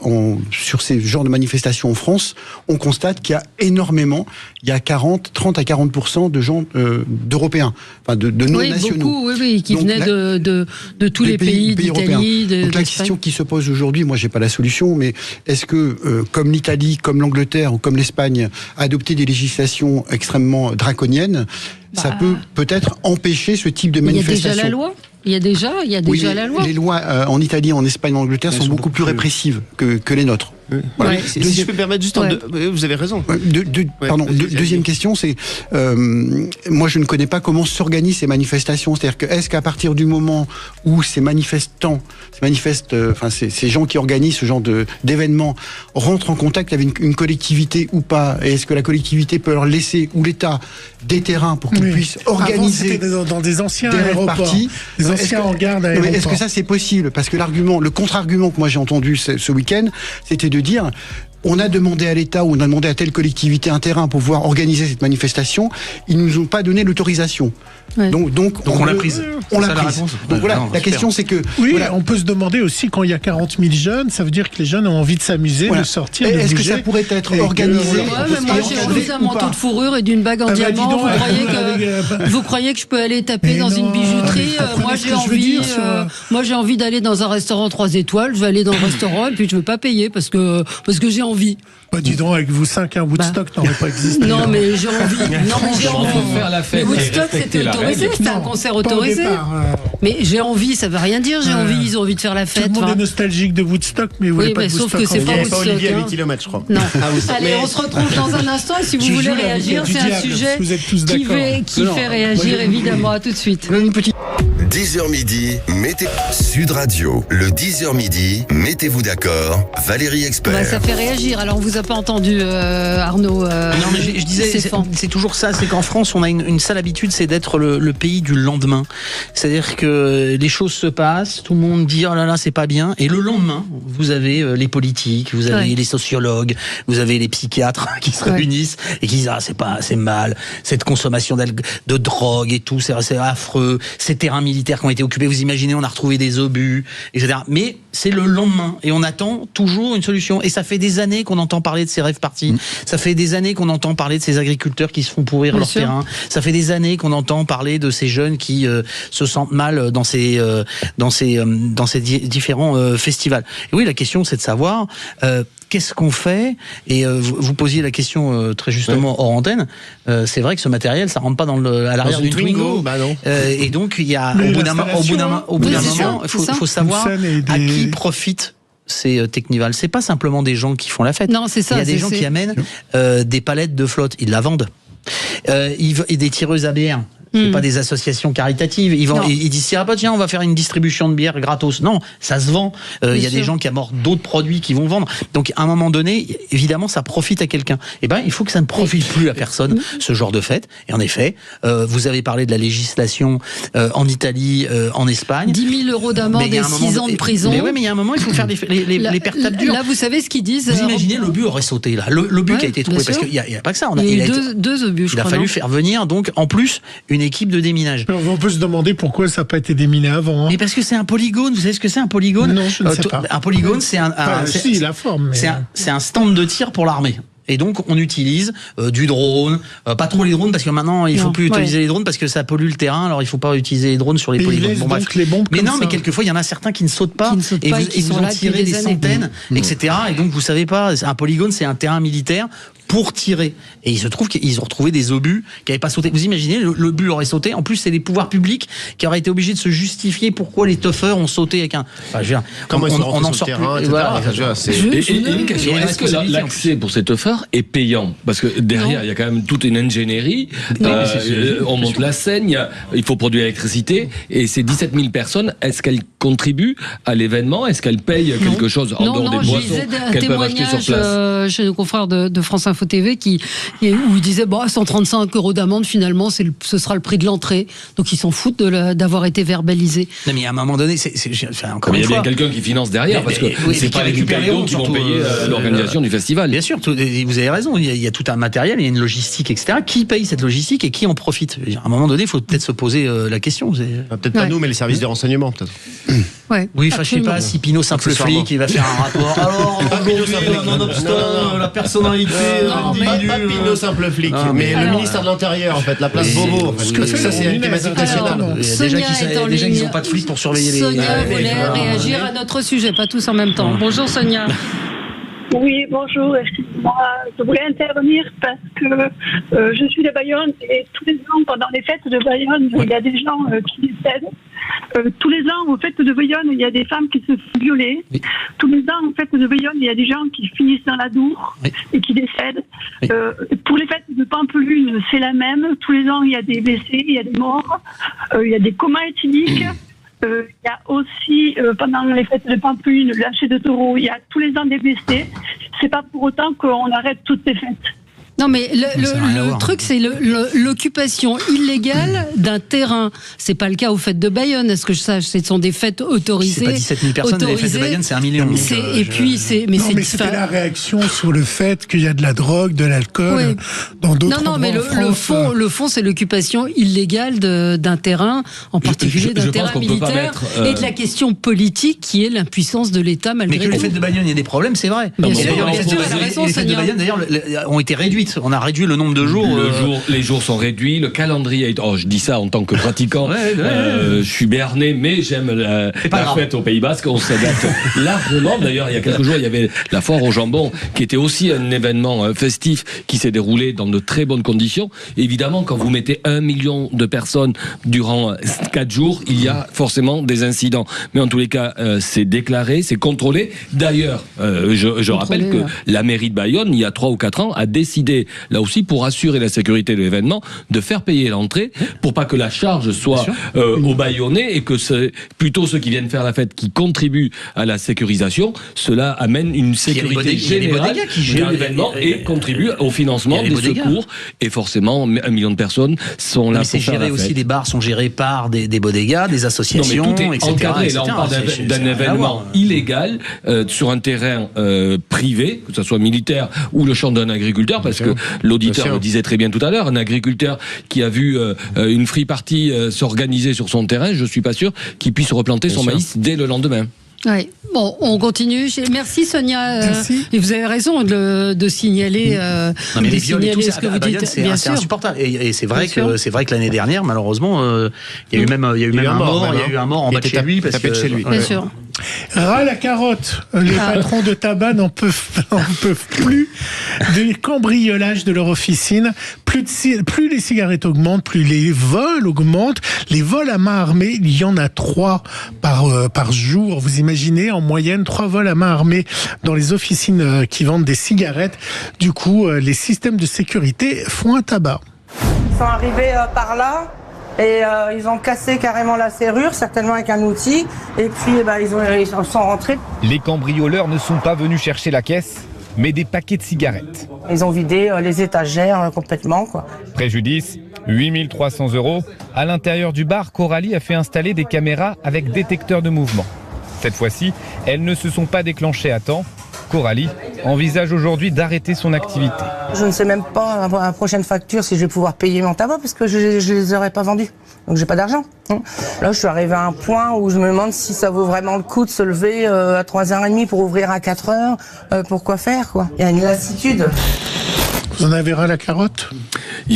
sur ces genres de manifestations en France, on constate qu'il y a énormément, il y a 30 à 40% de gens d'Européens, enfin de non-nationaux. Oui, qui venaient de tous les pays d'Italie. Donc la question qui se pose aujourd'hui, moi j'ai pas la solution, mais est-ce que, comme l'Italie, comme l'Angleterre ou comme l'Espagne, adopter des législations extrêmement draconiennes, ça peut peut-être empêcher ce type de manifestation. Il y a déjà la loi. Les lois en Italie, en Espagne, en Angleterre sont beaucoup plus répressives que les nôtres. Voilà. Si je peux me permettre juste, vous avez raison. Deuxième question, c'est moi je ne connais pas comment s'organisent ces manifestations. C'est-à-dire que est-ce qu'à partir du moment où ces gens qui organisent ce genre d'événements rentrent en contact avec une collectivité ou pas, et est-ce que la collectivité peut leur laisser, ou l'État, des terrains pour qu'ils puissent organiser dans des anciens aéroports, des anciens hangars d'aéroports. Est-ce que ça c'est possible? Parce que le contre-argument que moi j'ai entendu ce week-end, c'était de dire: on a demandé à l'État ou on a demandé à telle collectivité un terrain pour pouvoir organiser cette manifestation, ils nous ont pas donné l'autorisation. Ouais. Donc on l'a prise. On l'a prise. Donc voilà, la question c'est que... on peut se demander aussi, quand il y a 40 000 jeunes, ça veut dire que les jeunes ont envie de s'amuser, de sortir, de bouger. Est-ce que ça pourrait être organisé? Moi j'ai envie d'un manteau de fourrure et d'une bague en diamant. Vous croyez que je peux aller taper dans une bijouterie? Moi j'ai envie d'aller dans un restaurant 3 étoiles, je vais aller dans le restaurant et puis je ne veux pas payer parce que j'ai envie. Bah dis donc, avec vous 5, un Woodstock n'aurait pas existé. Non, mais j'ai envie. Faire la fête. Mais Woodstock, c'était autorisé, c'était un concert autorisé. Mais j'ai envie, ça veut rien dire, j'ai envie, ils ont envie de faire la fête. Tout le monde est nostalgique de Woodstock, mais vous voulez pas de Woodstock. Sauf que c'est pas Woodstock. Olivier à 8 km, je crois. Non. Allez, on se retrouve dans un instant, et si vous voulez réagir, c'est un sujet qui fait réagir, évidemment. À tout de suite. 10h midi, Sud Radio. Le 10h midi, mettez-vous d'accord. Valérie Expert. Ça fait réagir. Alors, on vous a pas entendu, Arnaud. Non, mais je disais, c'est toujours ça. C'est qu'en France, on a une sale habitude, c'est d'être le pays du lendemain. C'est-à-dire que les choses se passent, tout le monde dit oh là là, c'est pas bien. Et le lendemain, vous avez les politiques, vous avez les sociologues, vous avez les psychiatres qui se réunissent et qui disent c'est mal, cette consommation de drogue et tout, c'est affreux, ces terrains militaires qui ont été occupés, vous imaginez, on a retrouvé des obus, etc. Mais c'est le lendemain et on attend toujours une solution. Et ça fait des années qu'on entend parler de ces rêves partis. Ça fait des années qu'on entend parler de ces agriculteurs qui se font pourrir leur terrain. Ça fait des années qu'on entend parler de ces jeunes qui se sentent mal dans ces différents festivals. Et oui, la question c'est de savoir qu'est-ce qu'on fait. Et vous posiez la question très justement hors antenne. C'est vrai que ce matériel, ça rentre pas à l'arrière d'une Twingo. Bah non. Et donc il y a au bout d'un moment, il faut savoir à qui profitent ces Technival. C'est pas simplement des gens qui font la fête. Non, c'est ça. Il y a des gens qui amènent des palettes de flotte. Ils la vendent. Et des tireuses à bière. C'est pas des associations caritatives. Ils disent tiens, on va faire une distribution de bière gratos. Non, ça se vend. Il y a des gens qui amortent d'autres produits qui vont vendre. Donc à un moment donné, évidemment, ça profite à quelqu'un. Eh ben, il faut que ça ne profite plus à personne, ce genre de fête. Et en effet, vous avez parlé de la législation en Italie, en Espagne. 10 000 € d'amende et 6 ans de prison. Mais il y a un moment, il faut faire les pertes dures. Là, vous savez ce qu'ils disent. Vous imaginez, l'obus aurait sauté là. L'obus qui a été trouvé, parce qu'il n'y a pas que ça. Il y a eu deux obus, je crois. Il a fallu faire venir donc en plus une équipe de déminage. On peut se demander pourquoi ça n'a pas été déminé avant. Mais parce que c'est un polygone. Vous savez ce que c'est un polygone? Non, je ne sais pas. Un polygone, c'est la forme. C'est un stand de tir pour l'armée. Et donc on utilise du drone, pas trop les drones parce que maintenant il faut plus utiliser les drones parce que ça pollue le terrain. Alors il faut pas utiliser les drones sur les polygones. Bon, bref. Les bombes mais quelquefois il y en a certains qui ne sautent pas et vous en tirez des centaines, etc. Et donc vous savez pas, un polygone c'est un terrain militaire pour tirer. Et il se trouve qu'ils ont retrouvé des obus qui n'avaient pas sauté. Vous imaginez, l'obus aurait sauté. En plus, c'est les pouvoirs publics qui auraient été obligés de se justifier pourquoi les toughers ont sauté avec un... Comment ils sont rentrés sur le terrain, etc. Une question, est-ce que l'accès pour ces toughers est payant? Parce que derrière, il y a quand même toute une ingénierie. On monte la scène, il faut produire l'électricité. Et ces 17 000 personnes, est-ce qu'elles contribuent à l'événement? Est-ce qu'elles payent quelque chose en dehors des boissons qu'elles peuvent acheter sur place? Chez nos confrères de France Info TV où il disait 135 € d'amende, finalement ce sera le prix de l'entrée, donc ils s'en foutent d'avoir été verbalisalisés. Non, mais à un moment donné il y a bien quelqu'un qui finance derrière, parce que c'est pas les Cuperdo qui vont payer l'organisation du festival. Bien sûr, vous avez raison, il y a tout un matériel, il y a une logistique, etc. Qui paye cette logistique et qui en profite? À un moment donné, il faut peut-être se poser la question. Peut-être pas nous, mais les services de renseignement, peut-être. Oui, je sais pas si Pinot simple flic il va faire un rapport. Alors aujourd'hui, nonobstant la personnalité pas Pinot simple flic, mais le ministère de l'Intérieur, en fait, la place Beauvau. Parce que ça, c'est une thématique nationale. Déjà qu'ils n'ont pas de flic pour surveiller les... Sonia voulait réagir à notre sujet, pas tous en même temps. Bonjour Sonia. Oui, bonjour, excusez-moi. Je voulais intervenir parce que je suis de Bayonne et tous les ans, pendant les fêtes de Bayonne, il y a des gens qui décèdent. tous les ans, au fait de Bayonne, il y a des femmes qui se font violer. Oui. Tous les ans, au fait de Bayonne, il y a des gens qui finissent dans la Dour et qui décèdent. Oui. Pour les fêtes de Pampelune, c'est la même. Tous les ans, il y a des blessés, il y a des morts, il y a des comas éthyliques. Il y a aussi, pendant les fêtes de Pampelune, le lâcher de taureau, il y a tous les ans des blessés. C'est pas pour autant qu'on arrête toutes ces fêtes. Non, mais le truc, c'est l'occupation illégale d'un terrain. C'est pas le cas aux fêtes de Bayonne, est-ce que je sache? Ce sont des fêtes autorisées. C'est pas 17 000 personnes, les fêtes de Bayonne, c'est 1 million. Mais c'était la réaction sur le fait qu'il y a de la drogue, de l'alcool dans d'autres endroits. Non, mais le fond, c'est l'occupation illégale d'un terrain, en particulier d'un terrain militaire, et de la question politique qui est l'impuissance de l'État malgré tout. Mais que les fêtes de Bayonne, il y a des problèmes, c'est vrai. Bien sûr, elle a raison, les fêtes de Bayonne, d'ailleurs, ont été réduites. On a réduit le nombre de jours. Les jours sont réduits, le calendrier. Je dis ça en tant que pratiquant. Je suis béarnais, mais j'aime la fête au Pays Basque. On s'adapte largement. D'ailleurs, il y a quelques jours, il y avait la foire au jambon, qui était aussi un événement festif qui s'est déroulé dans de très bonnes conditions. Évidemment, quand vous mettez 1 million de personnes durant 4 jours, il y a forcément des incidents. Mais en tous les cas, c'est déclaré, c'est contrôlé. D'ailleurs, je rappelle que la mairie de Bayonne, il y a 3 ou 4 ans, a décidé là aussi, pour assurer la sécurité de l'événement, de faire payer l'entrée, pour pas que la charge soit aux Bayonnais, et que c'est plutôt ceux qui viennent faire la fête qui contribuent à la sécurisation. Cela amène une sécurité générale de l'événement et contribue au financement des secours. Et forcément, 1 million de personnes sont là pour faire la fête. Aussi, les bars sont gérés par des bodégas, des associations, non, mais tout est encadré. Là, on parle d'un événement illégal sur un terrain privé, que ce soit militaire ou le champ d'un agriculteur, parce que l'auditeur le disait très bien tout à l'heure, un agriculteur qui a vu une free party s'organiser sur son terrain, je suis pas sûr qu'il puisse replanter son maïs dès le lendemain. Oui. Bon, on continue. Merci Sonia. Merci. Et vous avez raison de signaler. Non, mais les viols et tout, ce que vous dites, c'est insupportable. Et c'est vrai que l'année dernière, malheureusement, il y a eu même un mort. Il y a eu un mort en bas de chez lui parce que chez lui. Bien sûr. Ras la carotte. Les patrons de tabac n'en peuvent plus des cambriolages de leur officine. Plus les cigarettes augmentent, plus les vols augmentent. Les vols à main armée, il y en a 3 par jour. Vous imaginez, en moyenne, 3 vols à main armée dans les officines qui vendent des cigarettes. Du coup, les systèmes de sécurité font un tabac. Ils sont arrivés par là. Et ils ont cassé carrément la serrure, certainement avec un outil, et puis ils sont rentrés. Les cambrioleurs ne sont pas venus chercher la caisse, mais des paquets de cigarettes. Ils ont vidé les étagères complètement, quoi. Préjudice, 8 300 €. À l'intérieur du bar, Coralie a fait installer des caméras avec détecteur de mouvement. Cette fois-ci, elles ne se sont pas déclenchées à temps. Coralie envisage aujourd'hui d'arrêter son activité. Je ne sais même pas à la prochaine facture si je vais pouvoir payer mon tabac parce que je ne les aurais pas vendus. Donc j'ai pas d'argent. Là je suis arrivé à un point où je me demande si ça vaut vraiment le coup de se lever à 3h30 pour ouvrir à 4h. Pourquoi faire quoi? Il y a une lassitude. Vous en avez ras la carotte?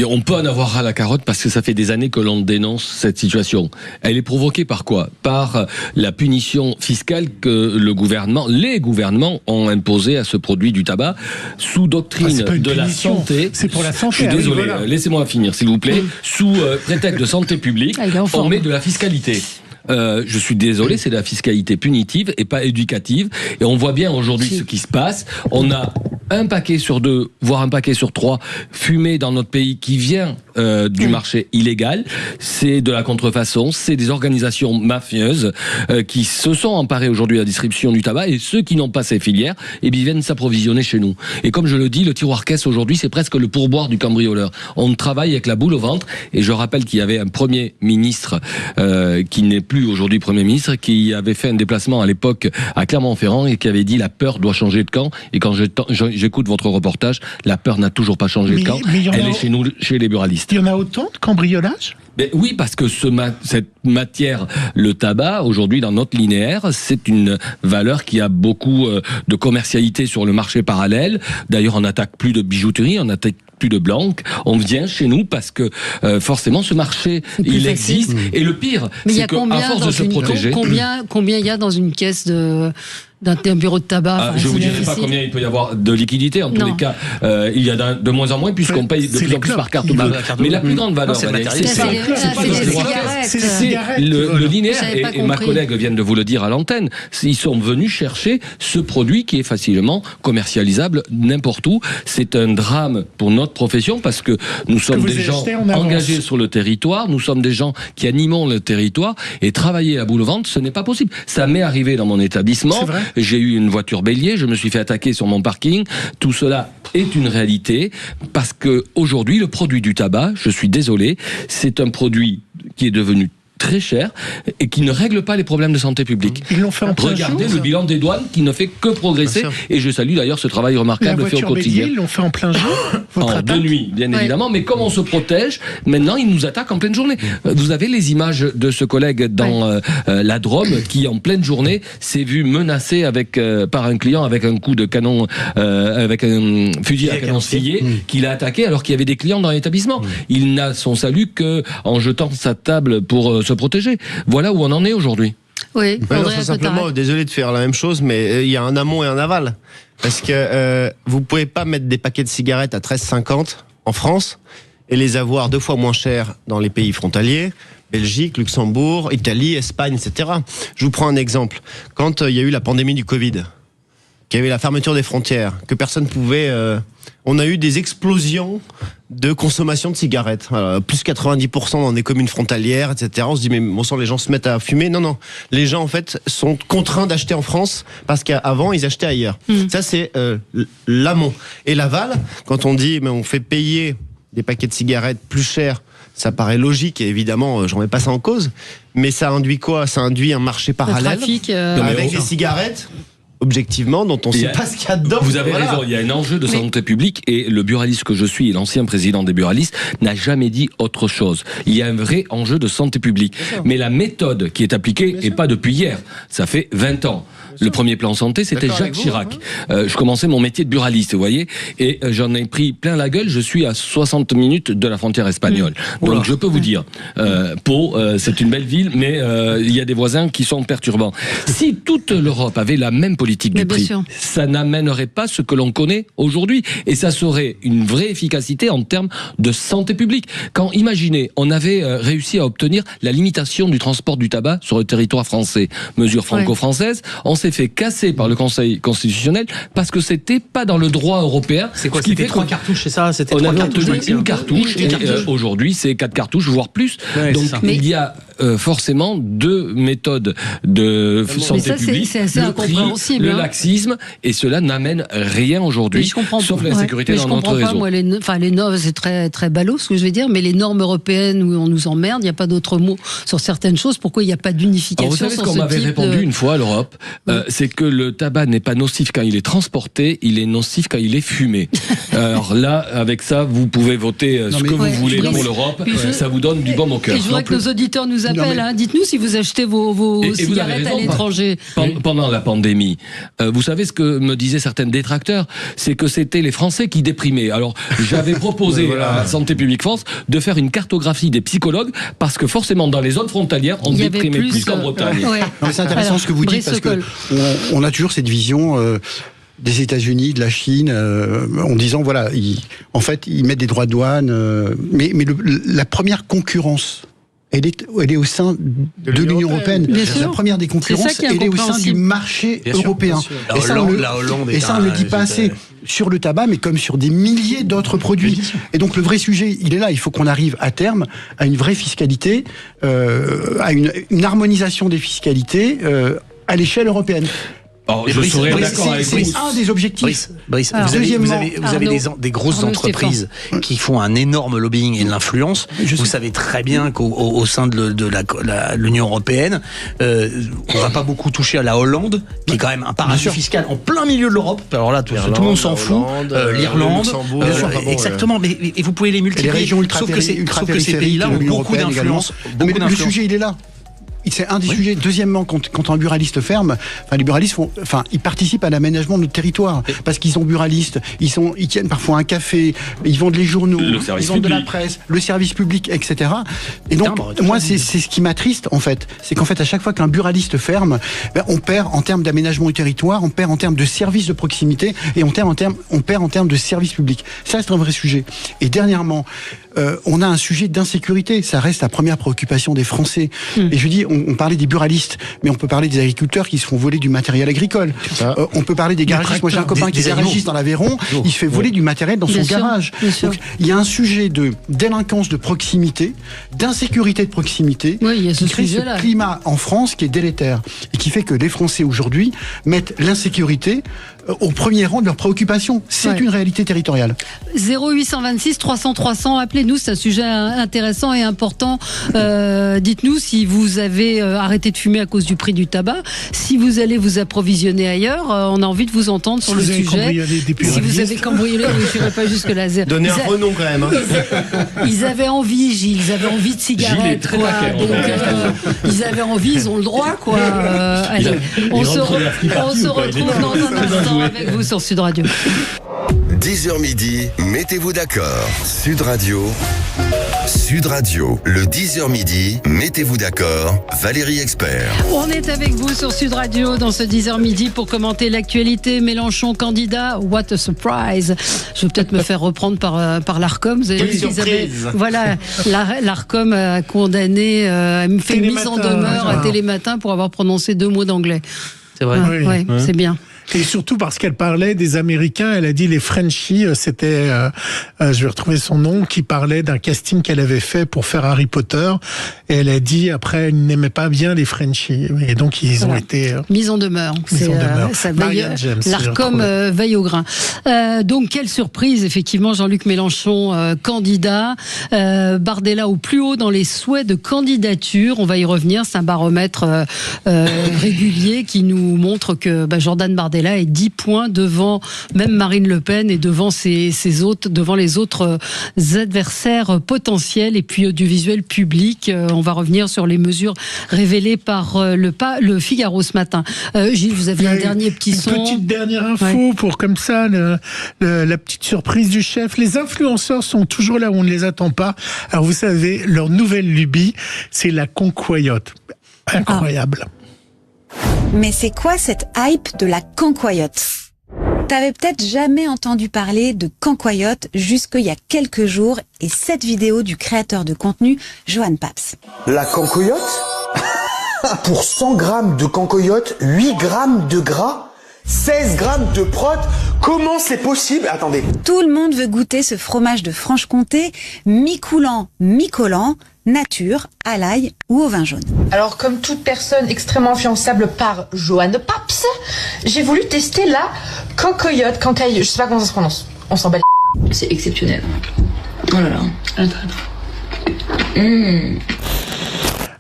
On peut en avoir ras la carotte parce que ça fait des années que l'on dénonce cette situation. Elle est provoquée par quoi? Par la punition fiscale que les gouvernements ont imposée à ce produit du tabac sous doctrine de la santé. C'est pour la santé. Je suis désolé, laissez-moi finir s'il vous plaît. Sous prétexte de santé publique, on met de la fiscalité. Je suis désolé, c'est de la fiscalité punitive et pas éducative. Et on voit bien aujourd'hui ce qui se passe. On a un paquet sur 2, voire un paquet sur 3 fumé dans notre pays qui vient du marché illégal. C'est de la contrefaçon, c'est des organisations mafieuses qui se sont emparées aujourd'hui de la distribution du tabac, et ceux qui n'ont pas ces filières, viennent s'approvisionner chez nous. Et comme je le dis, le tiroir caisse aujourd'hui, c'est presque le pourboire du cambrioleur. On travaille avec la boule au ventre, et je rappelle qu'il y avait un Premier ministre qui n'est plus aujourd'hui Premier ministre, qui avait fait un déplacement à l'époque à Clermont-Ferrand et qui avait dit la peur doit changer de camp. Et quand j'écoute votre reportage, la peur n'a toujours pas changé de camp. Elle est chez nous, chez les buralistes. Il y en a autant de cambriolages? Oui, parce que cette matière, le tabac, aujourd'hui dans notre linéaire, c'est une valeur qui a beaucoup de commercialité sur le marché parallèle. D'ailleurs, on n'attaque plus de bijouterie, on n'attaque plus de blanc. On vient chez nous parce que forcément ce marché, il existe. Et le pire, c'est qu'à force de se protéger... Combien il y a dans une caisse d'un bureau de tabac. Je ne vous dirai pas combien il peut y avoir de liquidité. En tous les cas, il y a de moins en moins puisqu'on paye de plus en plus par carte bleue. Mais la plus grande valeur, c'est le linéaire. Et ma collègue vient de vous le dire à l'antenne. Ils sont venus chercher ce produit qui est facilement commercialisable n'importe où. C'est un drame pour notre profession parce que nous sommes des gens engagés sur le territoire. Nous sommes des gens qui animons le territoire. Et travailler à bout le ventre, ce n'est pas possible. Ça m'est arrivé dans mon établissement. J'ai eu une voiture bélier, je me suis fait attaquer sur mon parking. Tout cela est une réalité parce que aujourd'hui, le produit du tabac, je suis désolé, c'est un produit qui est devenu très cher et qui ne règle pas les problèmes de santé publique. Ils l'ont fait en plein Regardez jour, le bilan des douanes qui ne fait que progresser et je salue d'ailleurs ce travail remarquable fait au quotidien. Ils l'ont fait en plein jour, de nuit, bien évidemment, mais comme on se protège, maintenant ils nous attaquent en pleine journée. Vous avez les images de ce collègue dans la Drôme qui en pleine journée s'est vu menacé par un client avec un coup de canon, avec un fusil à canon scié qu'il a attaqué alors qu'il y avait des clients dans l'établissement. Il n'a son salut qu'en jetant sa table pour se protéger. Voilà où on en est aujourd'hui. Oui, simplement, désolé de faire la même chose, mais il y a un amont et un aval. Parce que vous pouvez pas mettre des paquets de cigarettes à 13,50 en France et les avoir 2 fois moins cher dans les pays frontaliers. Belgique, Luxembourg, Italie, Espagne, etc. Je vous prends un exemple. Quand il y a eu la pandémie du Covid, qu'il y avait la fermeture des frontières, que personne pouvait... on a eu des explosions de consommation de cigarettes. Plus 90% dans des communes frontalières, etc. On se dit, mais bon sang, les gens se mettent à fumer. Non. Les gens, en fait, sont contraints d'acheter en France parce qu'avant, ils achetaient ailleurs. Ça, c'est l'amont. Et l'aval, quand on dit, mais on fait payer des paquets de cigarettes plus chers, ça paraît logique et évidemment, je remets pas ça en cause. Mais ça induit quoi ? Ça induit un marché parallèle avec des cigarettes objectivement, dont on ne sait pas ce qu'il y a dedans. Vous avez raison, il y a un enjeu de santé publique et le buraliste que je suis et l'ancien président des buralistes n'a jamais dit autre chose. Il y a un vrai enjeu de santé publique. Mais la méthode qui est appliquée n'est pas depuis hier, ça fait 20 ans. Le premier plan santé, c'était Jacques Chirac. Je commençais mon métier de buraliste, vous voyez, et j'en ai pris plein la gueule. Je suis à 60 minutes de la frontière espagnole. Donc je peux vous dire, Pau, c'est une belle ville, mais il y a des voisins qui sont perturbants. Si toute l'Europe avait la même politique du prix, ça n'amènerait pas ce que l'on connaît aujourd'hui. Et ça serait une vraie efficacité en termes de santé publique. Quand, imaginez, on avait réussi à obtenir la limitation du transport du tabac sur le territoire français, mesure franco-française, on s'est fait casser par le Conseil constitutionnel parce que c'était pas dans le droit européen. C'est quoi, c'était 3 cartouches, c'est ça? C'était on avait obtenu une cartouche et aujourd'hui c'est 4 cartouches, voire plus. Donc il y a forcément 2 méthodes de santé publique, le prix, le laxisme, et cela n'amène rien aujourd'hui, sauf la sécurité dans notre réseau. Moi, les normes, c'est très, très ballot ce que je vais dire, mais les normes européennes où on nous emmerde, il n'y a pas d'autre mot sur certaines choses. Pourquoi il n'y a pas d'unification? Vous savez ce qu'on m'avait répondu une fois à l'Europe, c'est que le tabac n'est pas nocif quand il est transporté, il est nocif quand il est fumé. Alors là, avec ça, vous pouvez voter ce que vous voulez pour l'Europe, ça vous donne du baume au cœur. Et je voudrais que nos auditeurs nous appellent, dites-nous si vous achetez vos cigarettes à l'étranger. Pendant la pandémie, vous savez ce que me disaient certains détracteurs, c'est que c'était les Français qui déprimaient. Alors j'avais proposé à Santé publique France de faire une cartographie des psychologues, parce que forcément dans les zones frontalières, on déprimait plus qu'en Bretagne. C'est intéressant ce que vous dites, parce que on a toujours cette vision des États-Unis, de la Chine, en disant voilà, en fait, ils mettent des droits de douane, mais la première concurrence, elle est au sein de l'Union européenne. La première des concurrences, elle est au sein du marché européen. Et ça, on ne le dit pas assez sur le tabac, mais comme sur des milliers d'autres produits. Et donc le vrai sujet, il est là. Il faut qu'on arrive à terme à une vraie fiscalité, à une harmonisation des fiscalités à l'échelle européenne. Je serais d'accord avec vous. C'est un des objectifs. Brice, vous avez des grosses entreprises qui font un énorme lobbying et de l'influence. Vous savez très bien qu'au sein de l'Union européenne, on va pas beaucoup toucher à la Hollande, qui est quand même un paradis fiscal en plein milieu de l'Europe. Alors là, tout le monde s'en fout. L'Irlande, exactement. Et vous pouvez les multiplier. Sauf que ces pays-là ont beaucoup d'influence. Le sujet, il est là. c'est un des sujets. Deuxièmement, quand un buraliste ferme, les buralistes ils participent à l'aménagement de notre territoire parce qu'ils sont buralistes, ils tiennent parfois un café, ils vendent les journaux, ils vendent de la presse, le service public, etc. Et donc, moi, c'est ce qui m'attriste, en fait. C'est qu'en fait, à chaque fois qu'un buraliste ferme, on perd en termes d'aménagement du territoire, on perd en termes de services de proximité et on perd en termes de services publics. Ça, c'est un vrai sujet. Et dernièrement, on a un sujet d'insécurité. Ça reste la première préoccupation des Français. Et je dis, on parlait des buralistes, mais on peut parler des agriculteurs qui se font voler du matériel agricole. On peut parler des garagistes. Moi, j'ai un copain qui est garagiste dans l'Aveyron. Il se fait voler du matériel dans son garage. Donc, il y a un sujet de délinquance de proximité, d'insécurité de proximité, qui crée ce climat en France qui est délétère et qui fait que les Français aujourd'hui mettent l'insécurité au premier rang de leurs préoccupations. C'est une réalité territoriale. 0826 300 300, appelez-nous, c'est un sujet intéressant et important. Dites-nous si vous avez arrêté de fumer à cause du prix du tabac, si vous allez vous approvisionner ailleurs, on a envie de vous entendre sur le sujet. Si vous avez cambriolé, je n'irai pas jusque là. Donnez un renom quand même. Ils avaient envie, Gilles, ils avaient envie de cigarettes. Ils avaient envie, ils ont le droit. Allez, on se retrouve dans un instant avec vous sur Sud Radio. 10h midi, mettez-vous d'accord. Sud Radio, le 10h midi, mettez-vous d'accord. Valérie Expert. On est avec vous sur Sud Radio dans ce 10h midi pour commenter l'actualité. Mélenchon candidat, what a surprise. Je vais peut-être me faire reprendre par l'Arcom. Vous avez vu qu'ils avaient, l'Arcom a condamné, a fait une mise en demeure à Télématin pour avoir prononcé 2 mots d'anglais. C'est vrai. C'est bien. Et surtout parce qu'elle parlait des Américains, elle a dit les Frenchies, c'était, je vais retrouver son nom, qui parlait d'un casting qu'elle avait fait pour faire Harry Potter. Et elle a dit après, elle n'aimait pas bien les Frenchies. Et donc ils ont été mise en demeure. Ça l'Arcom veille au grain. Donc quelle surprise, effectivement, Jean-Luc Mélenchon candidat, Bardella au plus haut dans les souhaits de candidature. On va y revenir. C'est un baromètre régulier qui nous montre que Jordan Bardella est 10 points devant même Marine Le Pen et devant devant les autres adversaires potentiels. Et puis audiovisuel public, on va revenir sur les mesures révélées par le Figaro ce matin. Gilles, vous aviez un dernier petit son. Une petite dernière info pour comme ça la petite surprise du chef. Les influenceurs sont toujours là où on ne les attend pas. Alors vous savez, leur nouvelle lubie, c'est la concoyote. Incroyable. Mais c'est quoi cette hype de la cancoyote ? T'avais peut-être jamais entendu parler de cancoyote jusqu'il y a quelques jours et cette vidéo du créateur de contenu, Johan Paps. La cancoyote ? Pour 100 grammes de cancoyote, 8 grammes de gras, 16 grammes de prot, comment c'est possible ? Attendez. Tout le monde veut goûter ce fromage de Franche-Comté, mi-coulant, mi-collant, nature, à l'ail ou au vin jaune. Alors, comme toute personne extrêmement influençable par Johan Paps, j'ai voulu tester la cancoyote, je sais pas comment ça se prononce. On s'en bat les... C'est exceptionnel. Oh là là.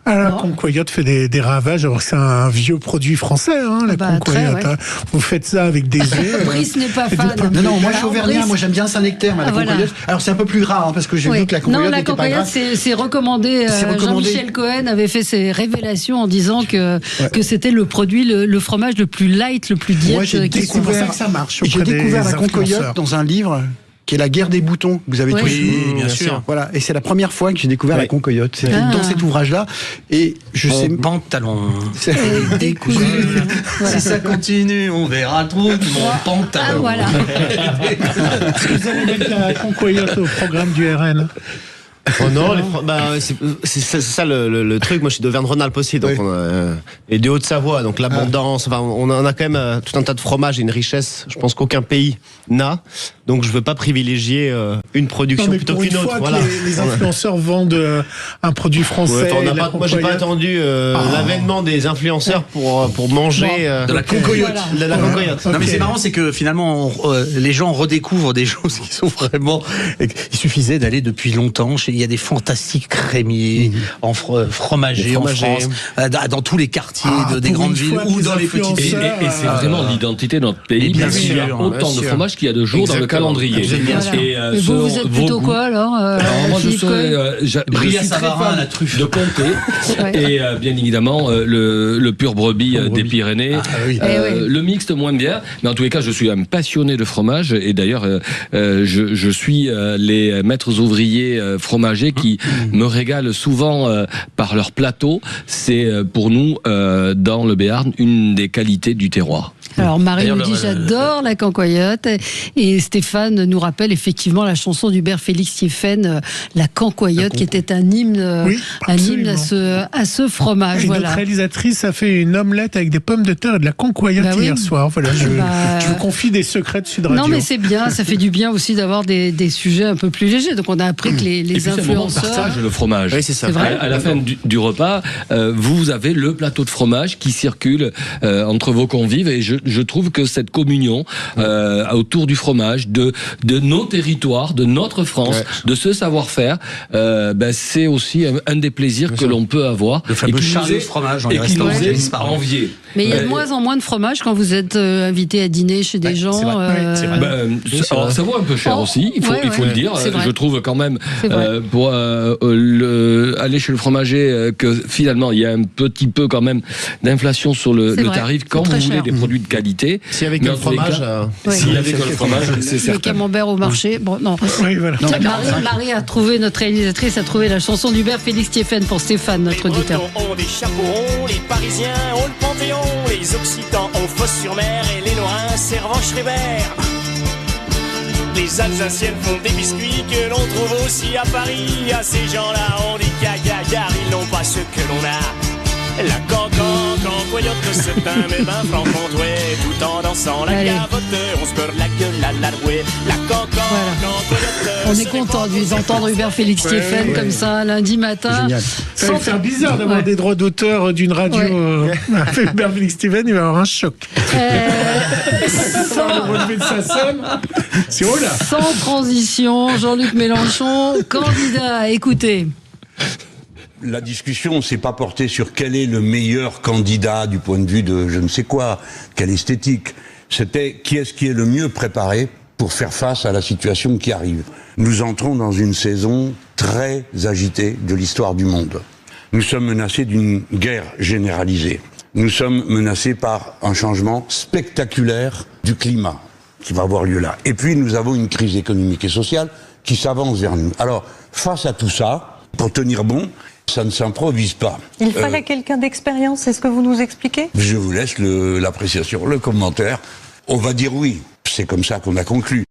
La concoyote fait des ravages, alors que c'est un vieux produit français, la concoyote. Vous faites ça avec des œufs. Brice n'est pas fan. Non, moi je suis auvergnat, moi j'aime bien Saint-Nectaire, mais la concoyote. Alors c'est un peu plus gras, parce que j'ai vu que la concoyote n'était pas grasse. C'est recommandé. Jean-Michel Cohen avait fait ses révélations en disant que c'était le produit, le fromage le plus light, le plus diète. Moi j'ai découvert ça marche. J'ai découvert la concoyote dans un livre qui est La guerre des boutons. Vous avez tous lu. Oui, bien sûr. Voilà. Et c'est la première fois que j'ai découvert la concoyote. C'était dans cet ouvrage-là. Et je sais. Pantalon. Décousu. Si ça continue, on verra trop. Mon pantalon. Voilà. Est-ce que vous allez mettre la concoyote au programme du RN? Oh non, c'est ça le truc. Moi, je suis d'Auvergne-Rhône-Alpes aussi, donc et de Haute-Savoie, donc l'abondance. Enfin, on a quand même tout un tas de fromages et une richesse. Je pense qu'aucun pays n'a. Donc, je veux pas privilégier une production plutôt qu'une autre. Voilà. Les influenceurs vendent un produit français. Moi, j'ai pas attendu l'avènement des influenceurs pour manger de la concoyote. La concoyote. Non, mais c'est marrant, c'est que finalement, les gens redécouvrent des choses qui sont vraiment. Il suffisait d'aller depuis longtemps chez il y a des fantastiques crémiers, fromagers en France, dans tous les quartiers des grandes villes ou dans les petites villes. Et c'est vraiment l'identité de notre pays, parce qu'il y a autant de fromage qu'il y a de jours dans le calendrier. Et vous êtes plutôt quoi alors moi je suis Savarin, la truffe de comté et bien évidemment le pur brebis des Pyrénées, le mixte moins bien, mais en tous les cas je suis un passionné de fromage et d'ailleurs je suis les maîtres ouvriers fromagers qui me régalent souvent par leur plateau. C'est pour nous dans le Béarn une des qualités du terroir. Alors Marie nous dit j'adore la cancoyote et Stéphane nous rappelle effectivement la chanson d'Hubert Félix Stéphane, la cancoyote, qui était un hymne, à ce fromage. Et notre réalisatrice a fait une omelette avec des pommes de terre et de la cancoyote hier soir. Voilà, je vous confie des secrets de Sud Radio. Non mais c'est bien, ça fait du bien aussi d'avoir des sujets un peu plus légers. Donc on a appris que les influenceurs partagent le fromage. Oui, c'est ça. À la fin du repas, vous avez le plateau de fromage qui circule entre vos convives et je trouve que cette communion autour du fromage, de nos territoires, de notre France, de ce savoir-faire, c'est aussi un des plaisirs que l'on peut avoir. Le fameux chariot de fromage dans les restaurants envié. Mais il y a de moins en moins de fromage quand vous êtes invité à dîner chez des gens. C'est vrai. Ça vaut un peu cher aussi, il faut le dire. Je trouve quand même pour aller chez le fromager que finalement il y a un petit peu quand même d'inflation sur le tarif quand vous voulez des produits de qualité. Si avec le fromage, c'est certain. Le camembert au marché. Bon, non. Marie a trouvé, notre réalisatrice a trouvé la chanson d'Hubert Félix Stéphane pour Stéphane, notre auditeur. Les Bretons ont des chapeaux ronds, les Parisiens ont le Panthéon, les Occitans ont Fos-sur-Mer et les Lorrains Servan-Schreiber. Les Alsaciennes font des biscuits que l'on trouve aussi à Paris. À ces gens-là, on dit gaga, car ils n'ont pas ce que l'on a. La cancoyote, le setin, mes mains francs jouer tout en dansant la gavotte. On se beurre la gueule à la rouée. La cancoyote. On est content d'entendre Hubert Félix Stéphane comme ça lundi matin. Génial. Ça va faire bizarre d'avoir des droits d'auteur d'une radio. Hubert Félix Stéphane, il va avoir un choc. Le relevé de sa somme. C'est là. Sans transition, Jean-Luc Mélenchon, candidat. Écoutez. La discussion ne s'est pas portée sur quel est le meilleur candidat du point de vue de je ne sais quoi, quelle esthétique. C'était qui est le mieux préparé pour faire face à la situation qui arrive. Nous entrons dans une saison très agitée de l'histoire du monde. Nous sommes menacés d'une guerre généralisée. Nous sommes menacés par un changement spectaculaire du climat qui va avoir lieu là. Et puis nous avons une crise économique et sociale qui s'avance vers nous. Alors, face à tout ça, pour tenir bon, ça ne s'improvise pas. Il fallait quelqu'un d'expérience, c'est ce que vous nous expliquez ? Je vous laisse l'appréciation, le commentaire. On va dire oui. C'est comme ça qu'on a conclu.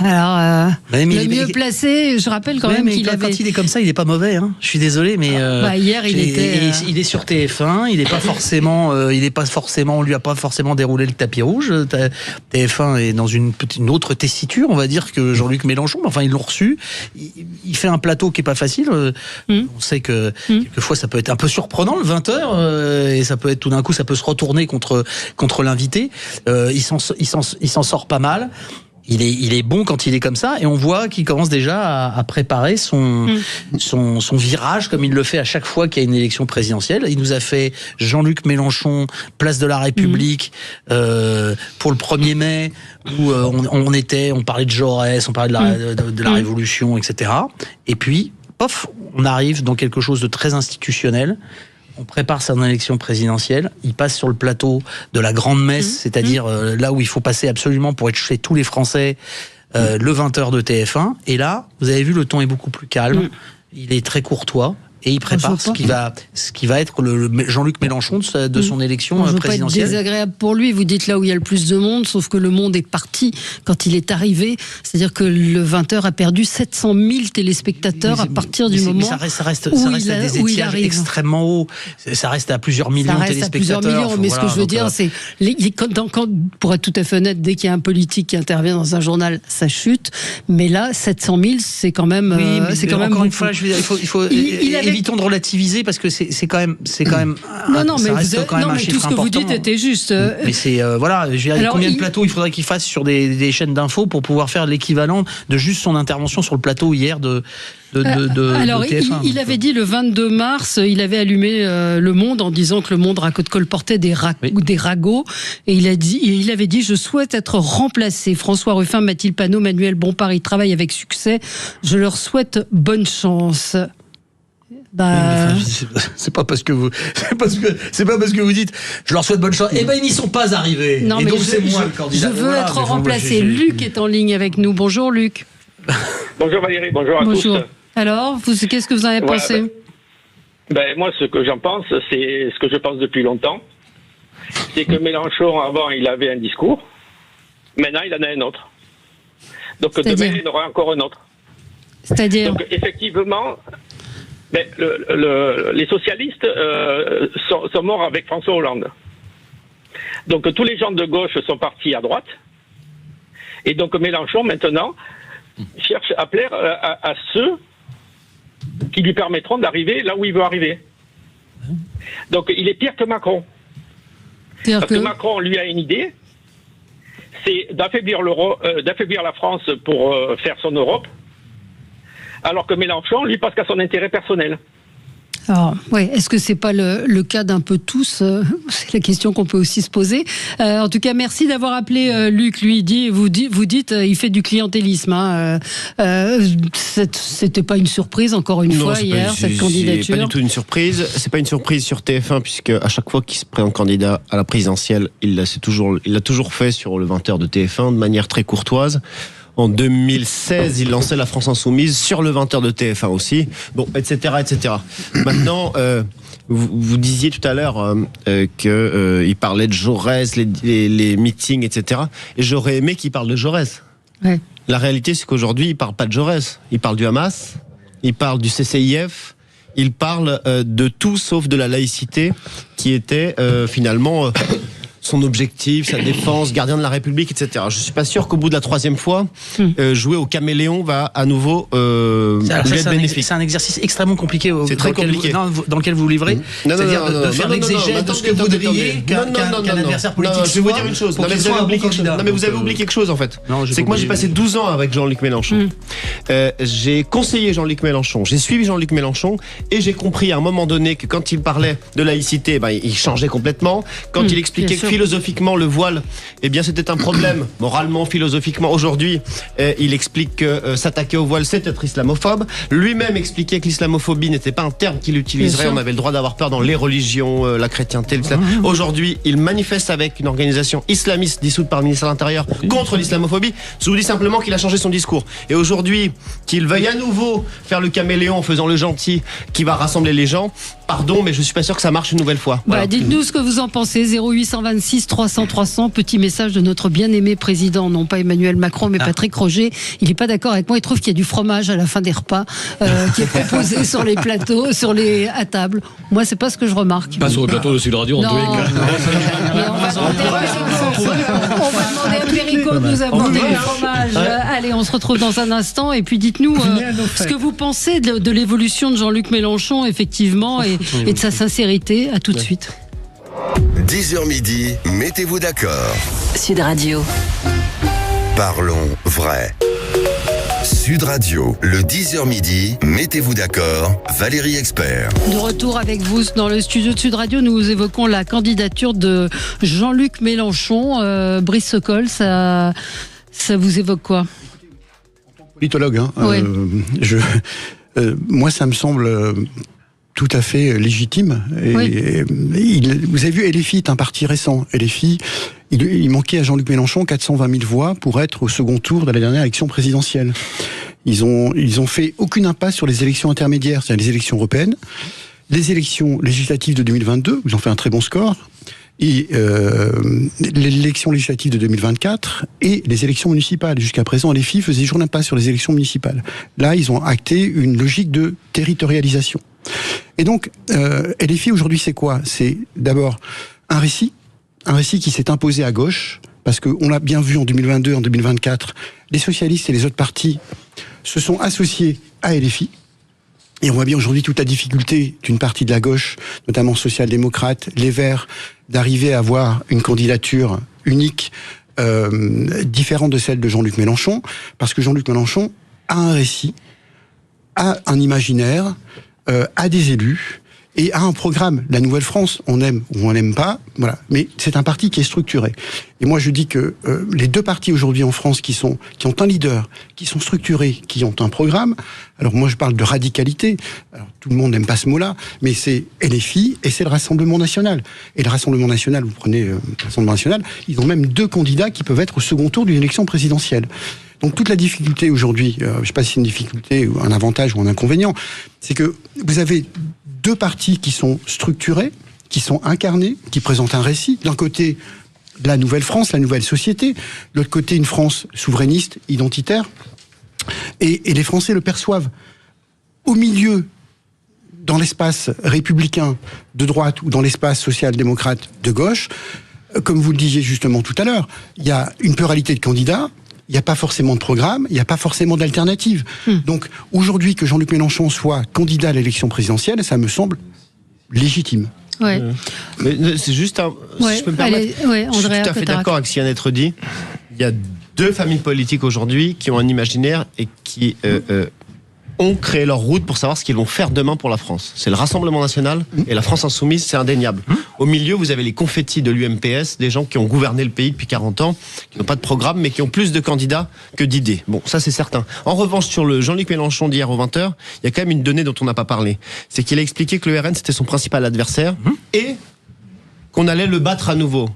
Alors, le mieux placé, je rappelle quand même qu'il avait... Quand il est comme ça, il n'est pas mauvais. Hein. Je suis désolé, mais hier il était. Il est sur TF1. Il n'est pas forcément. On lui a pas forcément déroulé le tapis rouge. TF1 est dans une autre tessiture, on va dire, que Jean-Luc Mélenchon. Enfin, ils l'ont reçu. Il fait un plateau qui est pas facile. On sait que quelquefois ça peut être un peu surprenant le 20h et ça peut être tout d'un coup ça peut se retourner contre l'invité. Il s'en sort pas mal. Il est bon quand il est comme ça, et on voit qu'il commence déjà à préparer son virage, comme il le fait à chaque fois qu'il y a une élection présidentielle. Il nous a fait Jean-Luc Mélenchon, place de la République, pour le 1er mai, où on parlait de Jaurès, on parlait de la Révolution, etc. Et puis, pof, on arrive dans quelque chose de très institutionnel. On prépare son élection présidentielle, il passe sur le plateau de la grande messe, c'est-à-dire là où il faut passer absolument pour être chez tous les Français, le 20h de TF1. Et là, vous avez vu, le ton est beaucoup plus calme, il est très courtois. Et il prépare ce qui va être le Jean-Luc Mélenchon de son élection présidentielle. Pas être désagréable pour lui. Vous dites là où il y a le plus de monde, sauf que le monde est parti quand il est arrivé. C'est-à-dire que le 20h a perdu 700 000 téléspectateurs à partir du moment où ça reste à des étiages extrêmement hauts. Ça reste à plusieurs millions de téléspectateurs. À plusieurs millions, mais ce que je veux dire, c'est pour être tout à fait honnête, dès qu'il y a un politique qui intervient dans un journal, ça chute. Mais là, 700 000, c'est quand même. Encore une fois, il faut. évitons de relativiser parce que c'est quand même non, mais tout ce que vous dites était juste. Mais c'est voilà, combien de plateaux il faudrait qu'il fasse sur des chaînes d'infos pour pouvoir faire l'équivalent de juste son intervention sur le plateau hier de TF1. Il avait dit le 22 mars, il avait allumé Le Monde en disant que Le Monde colportait des ragots, et il avait dit: je souhaite être remplacé. François Ruffin, Mathilde Panot, Manuel Bompard, ils travaillent avec succès. Je leur souhaite bonne chance. C'est pas parce que vous dites je leur souhaite bonne chance. Eh ben ils n'y sont pas arrivés. Non, et mais donc c'est moi le candidat. Je veux être remplacé. Luc est en ligne avec nous. Bonjour Luc. Bonjour Valérie, bonjour à tous. Alors, qu'est-ce que vous en avez pensé? Moi, ce que j'en pense, c'est ce que je pense depuis longtemps. C'est que Mélenchon, avant, il avait un discours. Maintenant, il en a un autre. Donc demain, il en aura encore un autre. C'est-à-dire? Donc effectivement, les socialistes sont morts avec François Hollande. Donc tous les gens de gauche sont partis à droite. Et donc Mélenchon, maintenant, cherche à plaire à ceux qui lui permettront d'arriver là où il veut arriver. Donc il est pire que Macron. Parce que Macron, lui, a une idée, c'est d'affaiblir la France pour faire son Europe, alors que Mélenchon, lui, passe qu'à son intérêt personnel. Alors, est-ce que c'est pas le cas d'un peu tous? C'est la question qu'on peut aussi se poser. En tout cas, merci d'avoir appelé Luc. Lui, vous dites, il fait du clientélisme. C'était pas une surprise, encore une fois, hier, cette candidature. C'est pas du tout une surprise. C'est pas une surprise sur TF1, puisque à chaque fois qu'il se présente candidat à la présidentielle, il l'a toujours fait sur le 20h de TF1 de manière très courtoise. En 2016, il lançait la France Insoumise sur le 20h de TF1 aussi. Bon, etc., etc. Maintenant, vous disiez tout à l'heure qu'il parlait de Jaurès, les meetings, etc. Et j'aurais aimé qu'il parle de Jaurès. Ouais. La réalité, c'est qu'aujourd'hui, il parle pas de Jaurès. Il parle du Hamas, il parle du CCIF, il parle de tout sauf de la laïcité, qui était finalement... son objectif, sa défense, gardien de la République, etc. Je suis pas sûr qu'au bout de la 3e fois, jouer au caméléon va à nouveau lui être bénéfique. C'est un exercice extrêmement compliqué. C'est très compliqué. Dans lequel vous vous livrez. C'est-à-dire de faire l'exégèse de ce que vous voudriez qu'un adversaire politique. Je vais vous dire une chose. Vous avez oublié quelque chose en fait. C'est que moi j'ai passé 12 ans avec Jean-Luc Mélenchon. J'ai conseillé Jean-Luc Mélenchon, j'ai suivi Jean-Luc Mélenchon et j'ai compris à un moment donné que quand il parlait de laïcité, il changeait complètement. Quand il expliquait que philosophiquement, le voile, c'était un problème, moralement, philosophiquement. Aujourd'hui, il explique que s'attaquer au voile, c'est être islamophobe. Lui-même expliquait que l'islamophobie n'était pas un terme qu'il utiliserait. On avait le droit d'avoir peur dans les religions, la chrétienté, l'islam. Aujourd'hui, il manifeste avec une organisation islamiste dissoute par le ministère de l'Intérieur contre l'islamophobie. Je vous dis simplement qu'il a changé son discours. Et aujourd'hui, qu'il veuille à nouveau faire le caméléon en faisant le gentil qui va rassembler les gens, pardon, mais je suis pas sûr que ça marche une nouvelle fois. Voilà. Dites-nous ce que vous en pensez. 0826 300 300, petit message de notre bien-aimé président, non pas Emmanuel Macron, mais Patrick Roger. Il n'est pas d'accord avec moi. Il trouve qu'il y a du fromage à la fin des repas qui est proposé sur les plateaux, à table. Moi, c'est pas ce que je remarque. Pas sur le plateau de Sud Radio, en tous les cas. On va demander à Perico de nous apporter du fromage. Allez, on se retrouve dans un instant. Et puis, dites-nous ce que vous pensez de l'évolution de Jean-Luc Mélenchon, effectivement, et de sa sincérité. À tout de suite. 10h midi, mettez-vous d'accord. Sud Radio. Parlons vrai. Sud Radio, le 10h midi, mettez-vous d'accord, Valérie Expert. De retour avec vous dans le studio de Sud Radio, nous évoquons la candidature de Jean-Luc Mélenchon. Brice Sokol, ça vous évoque quoi? Politologue, moi ça me semble tout à fait légitime. Et vous avez vu, LFI est un parti récent. LFI, il manquait à Jean-Luc Mélenchon 420 000 voix pour être au second tour de la dernière élection présidentielle. Ils ont fait aucune impasse sur les élections intermédiaires, c'est-à-dire les élections européennes, les élections législatives de 2022, ils ont fait un très bon score, et l'élection législative de 2024 et les élections municipales. Jusqu'à présent, LFI faisait toujours l'impasse sur les élections municipales. Là, ils ont acté une logique de territorialisation. Et donc, LFI aujourd'hui, c'est quoi? C'est d'abord un récit qui s'est imposé à gauche, parce qu'on l'a bien vu en 2022, en 2024, les socialistes et les autres partis se sont associés à LFI. Et on voit bien aujourd'hui toute la difficulté d'une partie de la gauche, notamment social-démocrate, les Verts, d'arriver à avoir une candidature unique, différente de celle de Jean-Luc Mélenchon, parce que Jean-Luc Mélenchon a un récit, a un imaginaire, a des élus, et a un programme. La Nouvelle France, on aime ou on n'aime pas, voilà. Mais c'est un parti qui est structuré. Et moi, je dis que les deux partis aujourd'hui en France qui ont un leader, qui sont structurés, qui ont un programme. Alors moi, je parle de radicalité. Alors, tout le monde n'aime pas ce mot-là, mais c'est LFI et c'est le Rassemblement National. Et le Rassemblement National, vous prenez le Rassemblement National, ils ont même 2 candidats qui peuvent être au second tour d'une élection présidentielle. Donc toute la difficulté aujourd'hui, je ne sais pas si c'est une difficulté ou un avantage ou un inconvénient, c'est que vous avez 2 partis qui sont structurés, qui sont incarnés, qui présentent un récit. D'un côté, la nouvelle France, la nouvelle société. De l'autre côté, une France souverainiste, identitaire. Et les Français le perçoivent. Au milieu, dans l'espace républicain de droite ou dans l'espace social-démocrate de gauche, comme vous le disiez justement tout à l'heure, il y a une pluralité de candidats. Il n'y a pas forcément de programme, il n'y a pas forcément d'alternative. Donc aujourd'hui, que Jean-Luc Mélenchon soit candidat à l'élection présidentielle, ça me semble légitime. Ouais. Mais c'est juste un... Ouais. Si je peux me permettre, Andrea, je suis tout à fait d'accord avec ce qui vient d'être dit. Il y a 2 familles politiques aujourd'hui qui ont un imaginaire et qui ont créé leur route pour savoir ce qu'ils vont faire demain pour la France. C'est le Rassemblement National et la France Insoumise, c'est indéniable. Au milieu, vous avez les confettis de l'UMPS, des gens qui ont gouverné le pays depuis 40 ans, qui n'ont pas de programme, mais qui ont plus de candidats que d'idées. Bon, ça c'est certain. En revanche, sur le Jean-Luc Mélenchon d'hier aux 20h, il y a quand même une donnée dont on n'a pas parlé. C'est qu'il a expliqué que le RN, c'était son principal adversaire, et qu'on allait le battre à nouveau.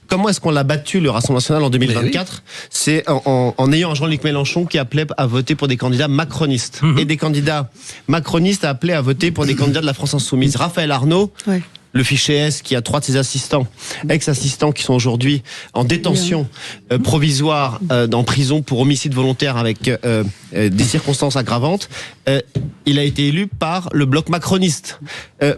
Comment est-ce qu'on l'a battu, le Rassemblement National, en 2024 ? C'est en ayant un Jean-Luc Mélenchon qui appelait à voter pour des candidats macronistes. Et des candidats macronistes appelaient à voter pour des candidats de la France Insoumise. Raphaël Arnaud, le fichier S, qui a 3 de ses assistants, ex-assistants, qui sont aujourd'hui en détention provisoire en prison pour homicide volontaire avec des circonstances aggravantes, il a été élu par le bloc macroniste.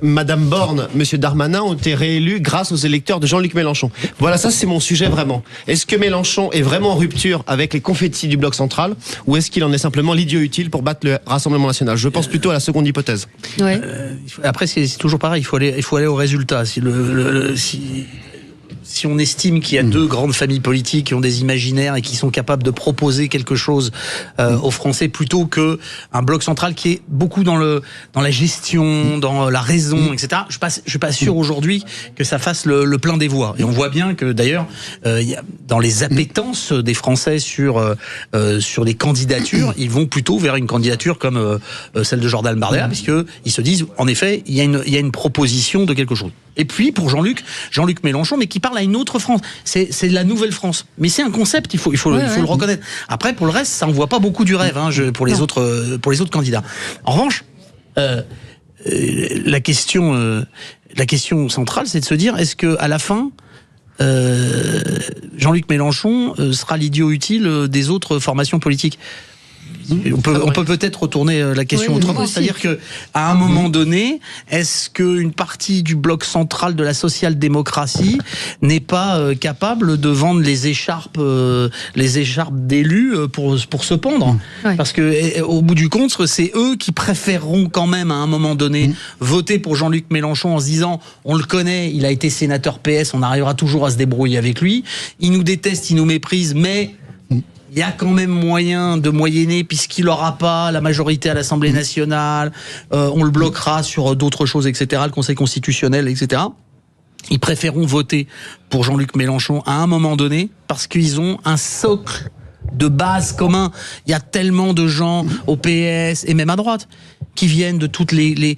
Madame Borne, Monsieur Darmanin ont été réélus grâce aux électeurs de Jean-Luc Mélenchon. Voilà, ça c'est mon sujet vraiment. Est-ce que Mélenchon est vraiment en rupture avec les confettis du bloc central, ou est-ce qu'il en est simplement l'idiot utile pour battre le Rassemblement National ? Je pense plutôt à la seconde hypothèse. Ouais. Après, c'est toujours pareil, il faut aller au résultat. Si on estime qu'il y a 2 grandes familles politiques qui ont des imaginaires et qui sont capables de proposer quelque chose aux Français, plutôt que un bloc central qui est beaucoup dans la gestion, dans la raison, etc. Je suis pas sûr aujourd'hui que ça fasse le plein des voix. Et on voit bien que d'ailleurs, dans les appétences des Français sur les candidatures, ils vont plutôt vers une candidature comme celle de Jordan Bardella, puisque ils se disent, en effet, il y a une proposition de quelque chose. Et puis pour Jean-Luc Mélenchon, mais qui parle à une autre France. C'est la nouvelle France. Mais c'est un concept, il faut le reconnaître. Après, pour le reste, ça envoie pas beaucoup du rêve pour les autres candidats. En revanche, la question centrale, c'est de se dire, est-ce que à la fin, Jean-Luc Mélenchon sera l'idiot utile des autres formations politiques ? On peut peut-être retourner la question autrement, c'est-à-dire que à un moment donné, est-ce qu'une partie du bloc central de la social-démocratie n'est pas capable de vendre les écharpes d'élus pour se pendre ? Parce que au bout du compte, c'est eux qui préféreront quand même à un moment donné voter pour Jean-Luc Mélenchon en se disant, on le connaît, il a été sénateur PS, on arrivera toujours à se débrouiller avec lui, il nous déteste, il nous méprise, mais il y a quand même moyen de moyenner puisqu'il n'aura pas la majorité à l'Assemblée nationale, on le bloquera sur d'autres choses, etc., le Conseil constitutionnel, etc. Ils préféreront voter pour Jean-Luc Mélenchon à un moment donné parce qu'ils ont un socle de base commun. Il y a tellement de gens au PS et même à droite qui viennent de toutes les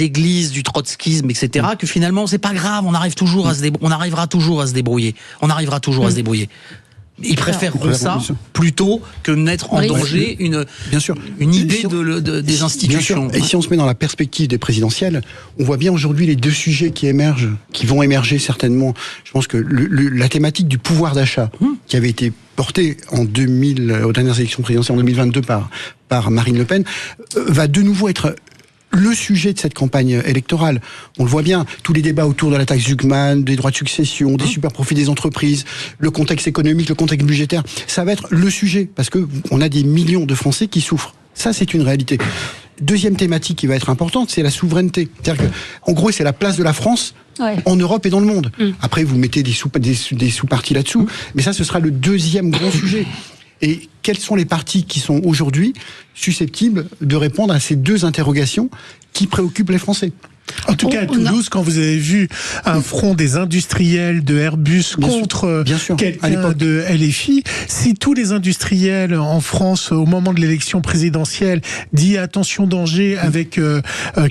églises du trotskisme, etc., que finalement c'est pas grave, on arrivera toujours à se débrouiller. Ils préfèreront ça plutôt que de mettre en danger une idée des institutions. Et si on se met dans la perspective des présidentielles, on voit bien aujourd'hui les 2 sujets qui vont émerger certainement. Je pense que la thématique du pouvoir d'achat, qui avait été portée aux dernières élections présidentielles en 2022 par Marine Le Pen, va de nouveau être le sujet de cette campagne électorale. On le voit bien, tous les débats autour de la taxe Zuckman, des droits de succession, des super profits des entreprises, le contexte économique, le contexte budgétaire, ça va être le sujet, parce que on a des millions de Français qui souffrent Ça, c'est une réalité. Deuxième thématique qui va être importante, c'est la souveraineté. C'est-à-dire que, en gros, c'est la place de la France en Europe et dans le monde. Après, vous mettez des sous-parties là-dessous, mais ça, ce sera le deuxième grand sujet. Et quels sont les partis qui sont aujourd'hui susceptibles de répondre à ces deux interrogations qui préoccupent les Français? En tout cas, à Toulouse, quand vous avez vu un front des industriels de Airbus contre quelqu'un de LFI, si tous les industriels en France, au moment de l'élection présidentielle, disent attention danger avec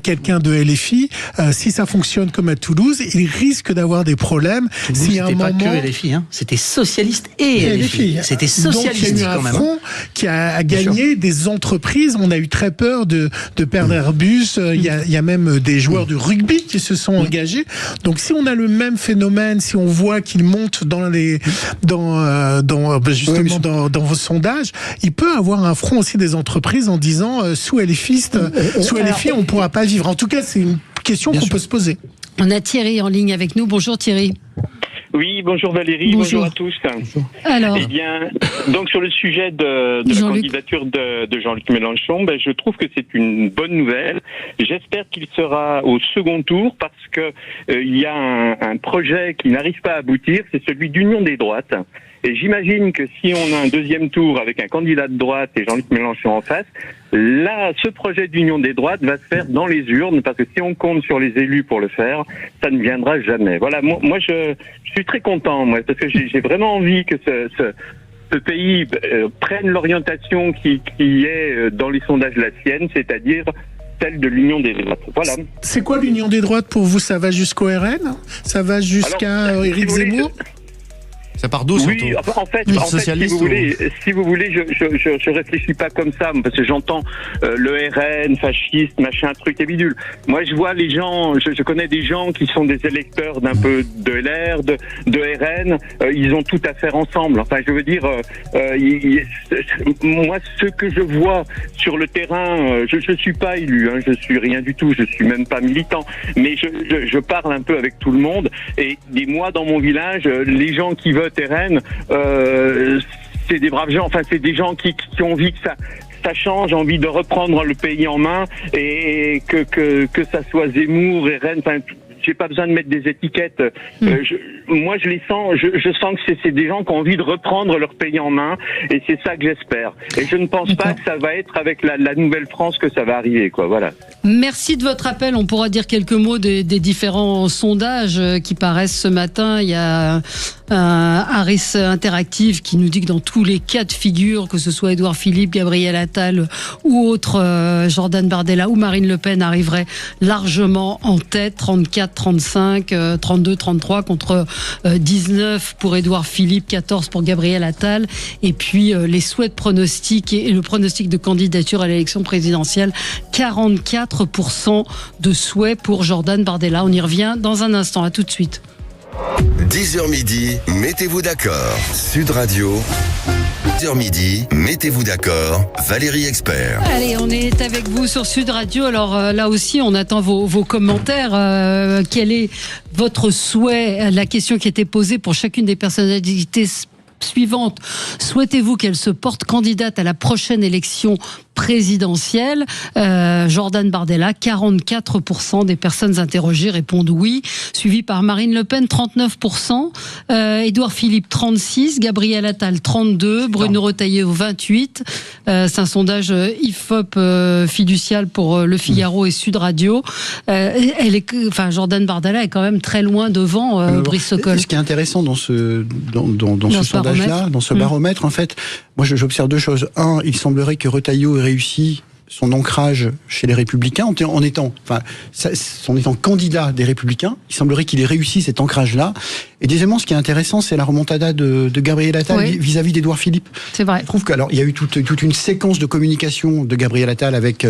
quelqu'un de LFI, si ça fonctionne comme à Toulouse, il risque d'avoir des problèmes. C'était pas que LFI, hein. C'était socialiste et LFI. C'était socialiste. Donc, il y a eu un front qui a gagné des entreprises. On a eu très peur de perdre Airbus. Il y a même des joueurs de rugby qui se sont engagés. Donc si on a le même phénomène, si on voit qu'il monte dans vos sondages, il peut avoir un front aussi des entreprises en disant sous LFI, on ne pourra pas vivre. En tout cas, c'est une question qu'on peut se poser. On a Thierry en ligne avec nous. Bonjour Thierry. Oui, bonjour Valérie, bonjour à tous. Bonjour. Alors, eh bien, donc sur le sujet de la candidature de Jean-Luc Mélenchon, je trouve que c'est une bonne nouvelle. J'espère qu'il sera au second tour parce que il y a un projet qui n'arrive pas à aboutir, c'est celui d'Union des droites. Et j'imagine que si on a un deuxième tour avec un candidat de droite et Jean-Luc Mélenchon en face, là, ce projet d'union des droites va se faire dans les urnes, parce que si on compte sur les élus pour le faire, ça ne viendra jamais. Voilà, moi je suis très content, parce que j'ai vraiment envie que ce pays prenne l'orientation qui est dans les sondages la sienne, c'est-à-dire celle de l'union des droites. Voilà. C'est quoi l'union des droites pour vous? Ça va jusqu'au RN? Ça va jusqu'à Éric Zemmour? Ça part d'où, surtout? Oui, en fait, si vous voulez, je réfléchis pas comme ça, parce que j'entends le RN, fasciste, machin, truc et bidule. Moi, je vois les gens, je connais des gens qui sont des électeurs d'un peu de LR, de RN, ils ont tout à faire ensemble. Enfin, je veux dire, moi, ce que je vois sur le terrain, je suis pas élu, je suis rien du tout, je suis même pas militant, mais je parle un peu avec tout le monde, et moi, dans mon village, les gens qui votent RN, c'est des braves gens, enfin c'est des gens qui ont envie que ça change, envie de reprendre le pays en main et que ça soit Zemmour, RN, enfin j'ai pas besoin de mettre des étiquettes. Moi, je les sens. Je sens que c'est des gens qui ont envie de reprendre leur pays en main, et c'est ça que j'espère. Et je ne pense pas que ça va être avec la nouvelle France que ça va arriver, quoi. Voilà. Merci de votre appel. On pourra dire quelques mots des différents sondages qui paraissent ce matin. Il y a Harris Interactive qui nous dit que dans tous les cas de figure, que ce soit Édouard Philippe, Gabriel Attal ou autre, Jordan Bardella ou Marine Le Pen arriveraient largement en tête, 34, 35, 32, 33 contre 19 pour Édouard Philippe, 14 pour Gabriel Attal. Et puis les souhaits de pronostic et le pronostic de candidature à l'élection présidentielle, 44% de souhaits pour Jordan Bardella. On y revient dans un instant. À tout de suite. 10h midi, mettez-vous d'accord. Sud Radio. 10h midi, mettez-vous d'accord. Valérie Expert. Allez, on est avec vous sur Sud Radio. Alors là aussi, on attend vos commentaires. Quel est votre souhait? La question qui était posée pour chacune des personnalités suivantes. Souhaitez-vous qu'elle se porte candidate à la prochaine élection présidentielle? Jordan Bardella, 44% des personnes interrogées répondent oui, suivi par Marine Le Pen, 39%, Édouard Philippe, 36%, Gabriel Attal, 32%, Bruno Retailleau, 28%. C'est un sondage IFOP fiducial pour Le Figaro et Sud Radio. Jordan Bardella est quand même très loin devant Brice Sokol. Ce qui est intéressant dans ce sondage-là, dans ce baromètre, en fait, moi j'observe deux choses. Un, il semblerait que Retailleau ait réussi son ancrage chez les Républicains en étant candidat des Républicains. Il semblerait qu'il ait réussi cet ancrage-là. Et deuxièmement, ce qui est intéressant, c'est la remontada de Gabriel Attal vis-à-vis d'Édouard Philippe. C'est vrai. Je trouve qu'il y a eu toute une séquence de communication de Gabriel Attal avec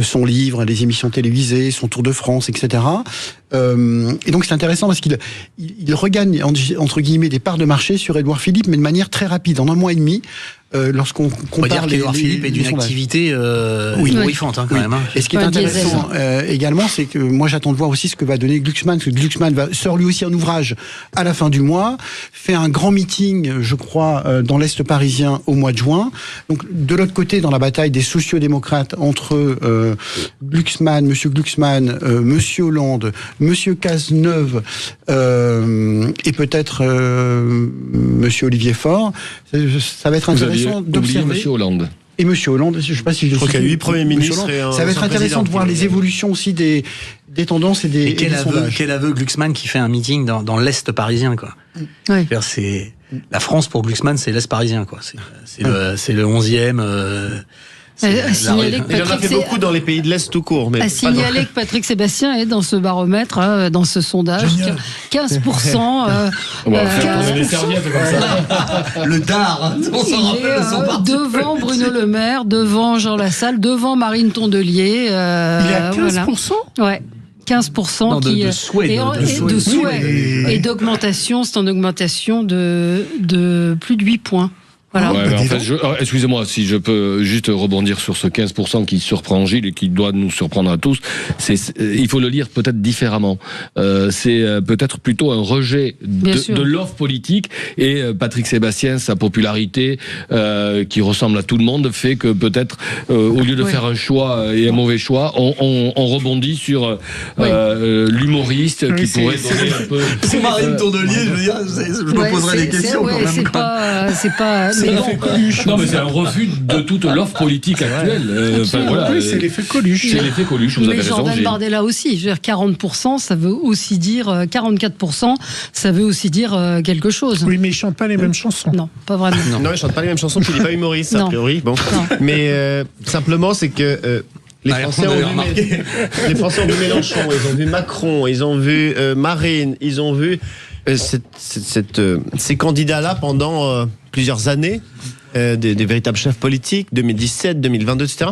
son livre, les émissions télévisées, son Tour de France, etc. Et donc c'est intéressant parce qu'il regagne entre guillemets des parts de marché sur Édouard Philippe, mais de manière très rapide, en 1 mois et demi. Lorsqu'on compare qu'Édouard Philippe est d'une activité horrifiante quand même. Et ce qui est intéressant également, c'est que moi j'attends de voir aussi ce que va donner Glucksmann, parce que Glucksmann sort lui aussi un ouvrage à la fin du mois, fait un grand meeting, je crois, dans l'Est parisien au mois de juin. Donc de l'autre côté, dans la bataille des sociodémocrates entre Glucksmann, Monsieur Glucksmann, Monsieur Hollande, Monsieur Cazeneuve et peut-être Monsieur Olivier Faure, ça va être intéressant d'observer. Monsieur Hollande. Et Monsieur Hollande, je ne sais pas si je crois qu'il y a 8 premiers ministres. Ça va être intéressant de voir les évolutions aussi des tendances et des sondages. Quel aveu Glucksmann qui fait un meeting dans l'Est parisien, quoi. Ouais. C'est la France pour Glucksmann, c'est l'Est parisien, quoi. C'est le 11e. Il en a fait beaucoup dans les pays de l'Est tout court. Mais à signaler que Patrick Sébastien est dans ce baromètre, dans ce sondage. 15%. Les serviettes comme ça. Le dard. On s'en rappelle de son parti. Devant Bruno Le Maire, devant Jean Lassalle, devant Marine Tondelier. Il est à 15%. Ouais. 15% de souhait. Et d'augmentation, c'est en augmentation de plus de 8 points. Voilà. Ouais, en fait, excusez-moi, si je peux juste rebondir sur ce 15% qui surprend Gilles et qui doit nous surprendre à tous, il faut le lire peut-être différemment. C'est peut-être plutôt un rejet de l'offre politique, et Patrick Sébastien, sa popularité qui ressemble à tout le monde, fait que peut-être au lieu de faire un choix et un mauvais choix, on rebondit sur l'humoriste qui pourrait donner un peu. C'est Marine Tondelier, je veux dire, je me poserai des questions quand même. C'est pas. Non, mais c'est un refus de toute l'offre politique actuelle. C'est l'effet Coluche. C'est l'effet Coluche, vous avez raison. Jordan Bardella aussi. Je veux dire, 40%, ça veut aussi dire 44%, ça veut aussi dire quelque chose. Oui, mais ils chantent pas les mêmes chansons. Non, pas vraiment. Non, ils chantent pas les mêmes chansons. Puis il n'est pas humoriste a priori. Bon, mais simplement c'est que. Les Français ont vu Mélenchon, ils ont vu Macron, ils ont vu Marine, ils ont vu ces candidats-là pendant plusieurs années, des véritables chefs politiques, 2017, 2022, etc.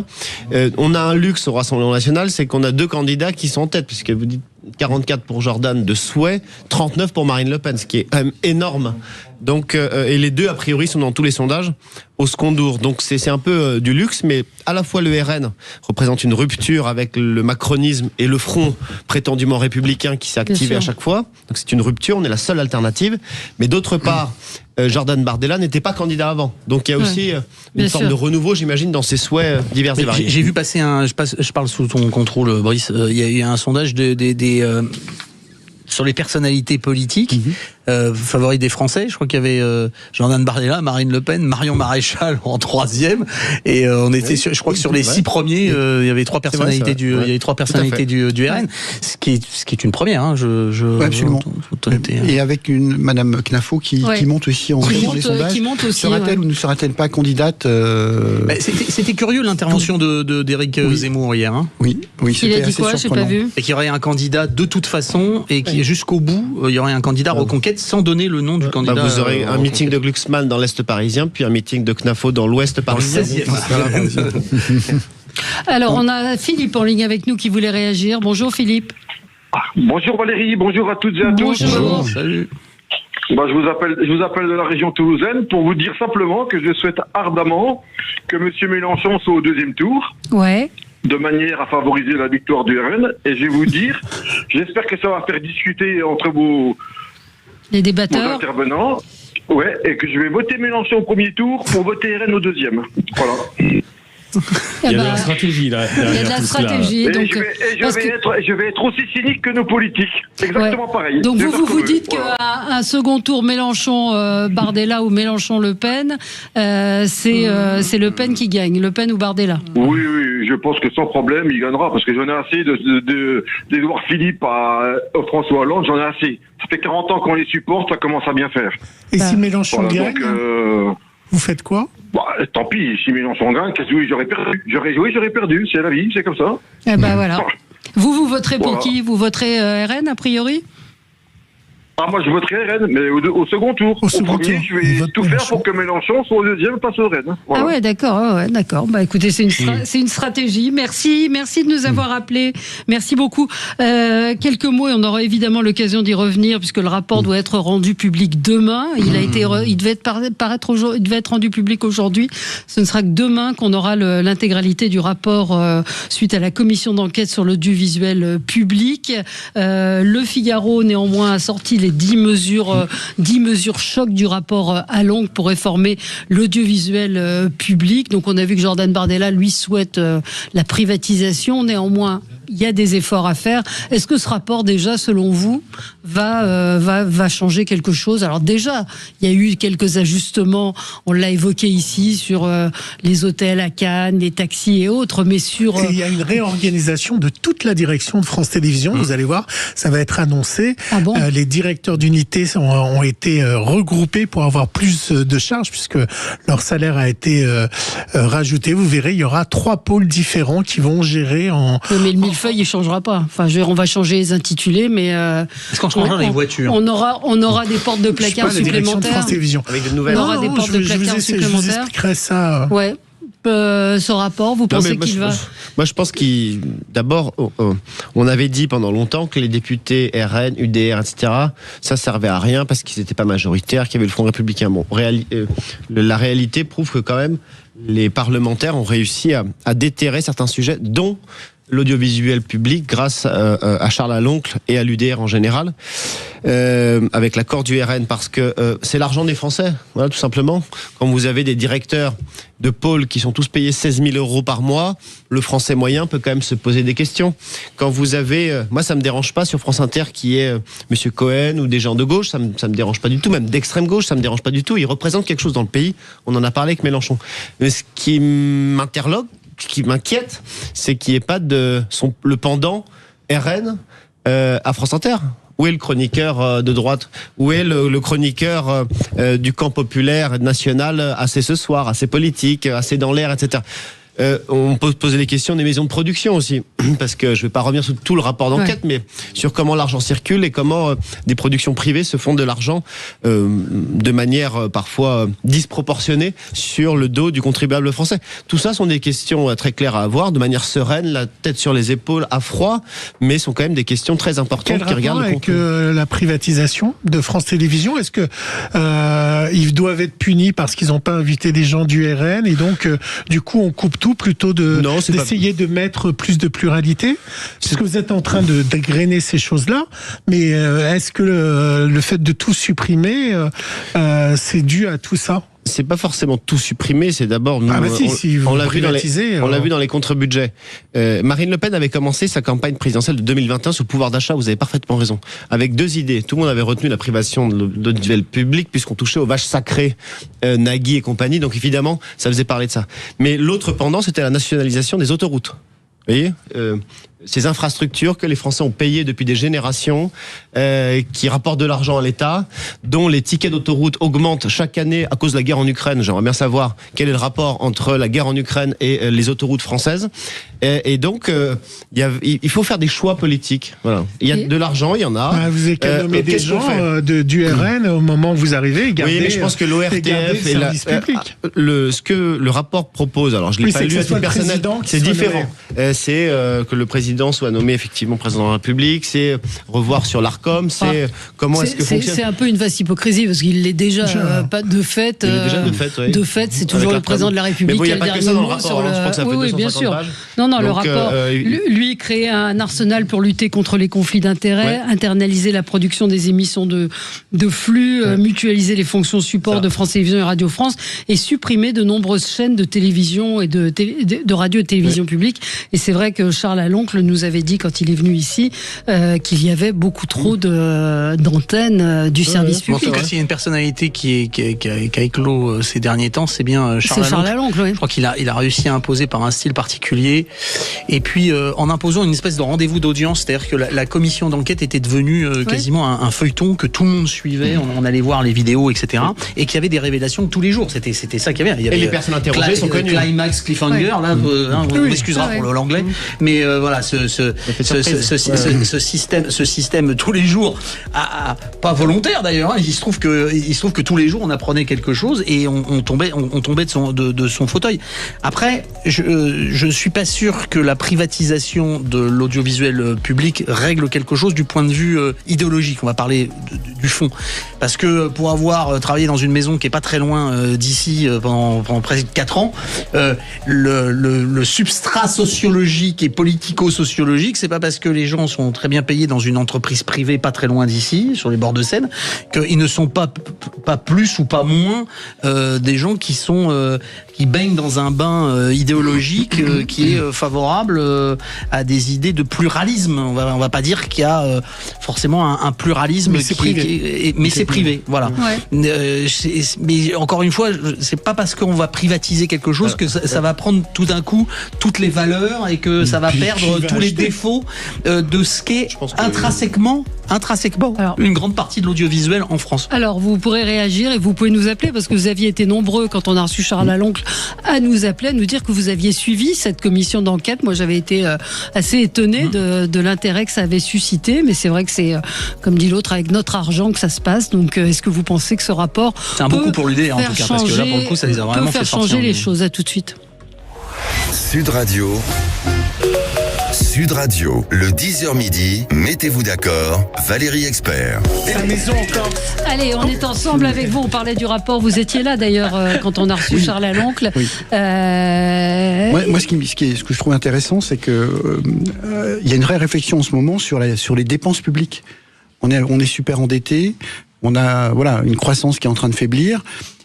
On a un luxe au Rassemblement National, c'est qu'on a 2 candidats qui sont en tête, puisque vous dites 44 pour Jordan de souhait, 39 pour Marine Le Pen, ce qui est quand même énorme. Donc, et les 2, a priori, sont dans tous les sondages au second tour. Donc c'est un peu du luxe, mais à la fois le RN représente une rupture avec le macronisme et le front prétendument républicain qui s'est activé à chaque fois. Donc c'est une rupture, on est la seule alternative. Mais d'autre part, Jordan Bardella n'était pas candidat avant. Donc il y a aussi une forme de renouveau, j'imagine, dans ses souhaits divers et variés. J'ai vu passer je parle sous ton contrôle, Brice, il y a eu un sondage sur les personnalités politiques favoris des Français. Je crois qu'il y avait Jordan Bardella, Marine Le Pen, Marion Maréchal en 3e, et on était je crois que sur les 6 premiers, il y avait 3 personnalités du RN, ce qui est une première. Absolument. Et avec une Madame Knafo qui monte aussi dans les sondages. Sera-t-elle ou ne sera-t-elle pas candidate C'était curieux l'intervention d'Éric Zemmour hier. Oui, il a dit quoi? J'ai pas vu. Et qu'il y aurait un candidat de toute façon, et qui jusqu'au bout, il y aurait un candidat reconquête sans donner le nom du candidat. Vous aurez un meeting de Glucksmann dans l'Est parisien, puis un meeting de Knafo dans l'Ouest parisien. Alors, on a Philippe en ligne avec nous qui voulait réagir. Bonjour Philippe. Bonjour Valérie, bonjour à toutes et à tous. Bonjour. Salut. Je vous appelle de la région toulousaine pour vous dire simplement que je souhaite ardemment que M. Mélenchon soit au 2e tour. Ouais. De manière à favoriser la victoire du RN. Et je vais vous dire, j'espère que ça va faire discuter entre les débatteurs, intervenants. Ouais, et que je vais voter Mélenchon au 1er tour pour voter RN au 2e. Voilà. Il y a de la stratégie là. Il y a de la stratégie. Et je vais être aussi cynique que nos politiques. Exactement pareil. Donc vous dites qu'un second tour Mélenchon Bardella ou Mélenchon Le Pen, c'est Le Pen qui gagne, Le Pen ou Bardella. Oui, je pense que sans problème il gagnera, parce que j'en ai assez d'Édouard Philippe à François Hollande, j'en ai assez. Ça fait 40 ans qu'on les supporte, ça commence à bien faire. Et si Mélenchon gagne, vous faites quoi? Tant pis, si Mélenchon gagne, qu'est-ce que j'aurais perdu? J'aurais perdu, c'est la vie, c'est comme ça. Voilà. Vous voterez pour qui? Vous voterez RN a priori? Moi, je voterai RN, mais au second tour. Au premier, je vais tout faire pour que Mélenchon soit au deuxième, passe au RN. Voilà. Ah ouais, d'accord. Bah écoutez, c'est une stratégie. Merci de nous avoir appelés. Merci beaucoup. Quelques mots, et on aura évidemment l'occasion d'y revenir, puisque le rapport doit être rendu public demain. Il devait être rendu public aujourd'hui. Ce ne sera que demain qu'on aura l'intégralité du rapport suite à la commission d'enquête sur l'audiovisuel public. Le Figaro, néanmoins, a sorti les 10 mesures choc du rapport Allongue pour réformer l'audiovisuel public. Donc on a vu que Jordan Bardella, lui, souhaite la privatisation. Néanmoins, il y a des efforts à faire. Est-ce que ce rapport, déjà, selon vous, va changer quelque chose? Alors déjà, il y a eu quelques ajustements, on l'a évoqué ici, sur les hôtels à Cannes, les taxis et autres, mais il y a une réorganisation de toute la direction de France Télévisions, vous allez voir, ça va être annoncé. Ah bon? Les directeurs d'unités ont été regroupés pour avoir plus de charges, puisque leur salaire a été rajouté. Vous verrez, il y aura 3 pôles différents qui vont gérer Mais le millefeuille, il changera pas. Enfin, on va changer les intitulés, mais est-ce qu'on changera les voitures? On aura des portes de placard supplémentaires. Avec de nouvelles. On aura des portes de placard supplémentaires. Je vous expliquerai ça. Ouais. Ce rapport, vous pensez qu'il va... Moi, je pense d'abord, on avait dit pendant longtemps que les députés RN, UDR, etc., ça servait à rien parce qu'ils n'étaient pas majoritaires, qu'il y avait le Front républicain. Bon, la réalité prouve que quand même, les parlementaires ont réussi à déterrer certains sujets, dont l'audiovisuel public, grâce à Charles Aloncle et à l'UDR en général, avec l'accord du RN, parce que c'est l'argent des Français, voilà, tout simplement. Quand vous avez des directeurs de pôle qui sont tous payés 16 000 € par mois, le Français moyen peut quand même se poser des questions. Quand vous avez, moi ça me dérange pas sur France Inter qui est Monsieur Cohen ou des gens de gauche, ça me dérange pas du tout, même d'extrême gauche, ça me dérange pas du tout. Ils représentent quelque chose dans le pays. On en a parlé avec Mélenchon. Mais ce qui m'interloque, ce qui m'inquiète, c'est qu'il n'y ait pas le pendant RN à France Inter. Où est le chroniqueur de droite? Où est le chroniqueur du camp populaire national assez ce soir, assez politique, assez dans l'air, etc. On peut se poser les questions des maisons de production aussi, parce que je ne vais pas revenir sur tout le rapport d'enquête, mais sur comment l'argent circule et comment des productions privées se font de l'argent de manière parfois disproportionnée sur le dos du contribuable français. Tout ça sont des questions très claires à avoir, de manière sereine, la tête sur les épaules, à froid, mais sont quand même des questions très importantes qui regardent le contenu. Avec la privatisation de France Télévisions, est-ce que ils doivent être punis parce qu'ils n'ont pas invité des gens du RN et donc du coup on coupe tout plutôt d'essayer de mettre plus de pluralité? Est-ce que vous êtes en train d'agréner ces choses-là? Mais est-ce que le fait de tout supprimer, c'est dû à tout ça? C'est pas forcément tout supprimé, c'est d'abord nous, on l'a vu dans les contre-budgets. Marine Le Pen avait commencé sa campagne présidentielle de 2021 sur le pouvoir d'achat, vous avez parfaitement raison, avec 2 idées. Tout le monde avait retenu la privation de l'audiovisuel public puisqu'on touchait aux vaches sacrées, Nagui et compagnie, donc évidemment ça faisait parler de ça. Mais l'autre pendant, c'était la nationalisation des autoroutes. Vous voyez, ces infrastructures que les Français ont payées depuis des générations, qui rapportent de l'argent à l'État, dont les tickets d'autoroute augmentent chaque année à cause de la guerre en Ukraine. J'aimerais bien savoir quel est le rapport entre la guerre en Ukraine et les autoroutes françaises. Et donc, il faut faire des choix politiques. Voilà. Il y a de l'argent, il y en a. Vous avez nommé des gens du RN au moment où vous arrivez. Oui, mais je pense que l'ORTF et ce que le rapport propose, alors je l'ai pas lu à titre personnel, c'est différent. C'est que le président soit nommé effectivement président de la République, c'est revoir sur l'ARCOM, c'est comment est-ce que fonctionne. C'est un peu une vaste hypocrisie parce qu'il l'est déjà pas de fait. Il est déjà de fait, oui. De fait, c'est toujours le président de la République qui a le dernier mot sur le. Oui, bien sûr. Non, le rapport. Lui créer un arsenal pour lutter contre les conflits d'intérêts, internaliser la production des émissions de flux, mutualiser les fonctions support de France Télévisions et Radio France et supprimer de nombreuses chaînes de télévision et de radio et de télévision publique. Et c'est vrai que Charles Aloncle nous avait dit quand il est venu ici qu'il y avait beaucoup trop d'antennes du service public. En tout cas, s'il y a une personnalité qui a éclos ces derniers temps, c'est bien Charles Aloncle. Oui. Je crois qu'il a réussi à imposer par un style particulier et puis en imposant une espèce de rendez-vous d'audience, c'est-à-dire que la commission d'enquête était devenue quasiment un feuilleton que tout le monde suivait, on allait voir les vidéos, etc. Et qu'il y avait des révélations tous les jours. C'était ça qu'il y avait. Et les personnes interrogées sont connues. Climax, Cliffhanger, là, on m'excusera pour l'anglais, mais voilà, ce système tous les jours, pas volontaire d'ailleurs. Il se trouve que tous les jours on apprenait quelque chose et on tombait de son fauteuil. Après, je ne suis pas sûr que la privatisation de l'audiovisuel public règle quelque chose du point de vue idéologique. On va parler du fond, parce que pour avoir travaillé dans une maison qui est pas très loin d'ici pendant presque 4 ans, le substrat sociologique et politico-sociologique, c'est pas parce que les gens sont très bien payés dans une entreprise privée pas très loin d'ici, sur les bords de Seine, qu'ils ne sont pas plus ou pas moins des gens qui baignent dans un bain idéologique qui est favorable à des idées de pluralisme. On va pas dire qu'il y a forcément un pluralisme, mais c'est privé. Voilà. Ouais. Mais encore une fois, c'est pas parce qu'on va privatiser quelque chose que ça va prendre tout d'un coup toutes les valeurs et que ça va perdre tous les défauts de ce qu'est intrinsèquement une grande partie de l'audiovisuel en France. Alors, vous pourrez réagir et vous pouvez nous appeler, parce que vous aviez été nombreux, quand on a reçu Charles Laloncle, à nous appeler, à nous dire que vous aviez suivi cette commission d'enquête. Moi, j'avais été assez étonné de l'intérêt que ça avait suscité, mais c'est vrai que c'est, comme dit l'autre, avec notre argent que ça se passe. Donc, est-ce que vous pensez que ce rapport c'est un beaucoup pour l'idée, en tout cas, parce que là, pour le coup, ça les a vraiment fait changer les choses. À tout de suite. Sud Radio, le 10h midi, mettez-vous d'accord, Valérie Expert. Allez, on est ensemble avec vous, on parlait du rapport, vous étiez là d'ailleurs quand on a reçu Charles Laloncle. Oui. Moi, ce que je trouve intéressant, c'est que il y a une vraie réflexion en ce moment sur les dépenses publiques. On est super endetté, on a une croissance qui est en train de faiblir.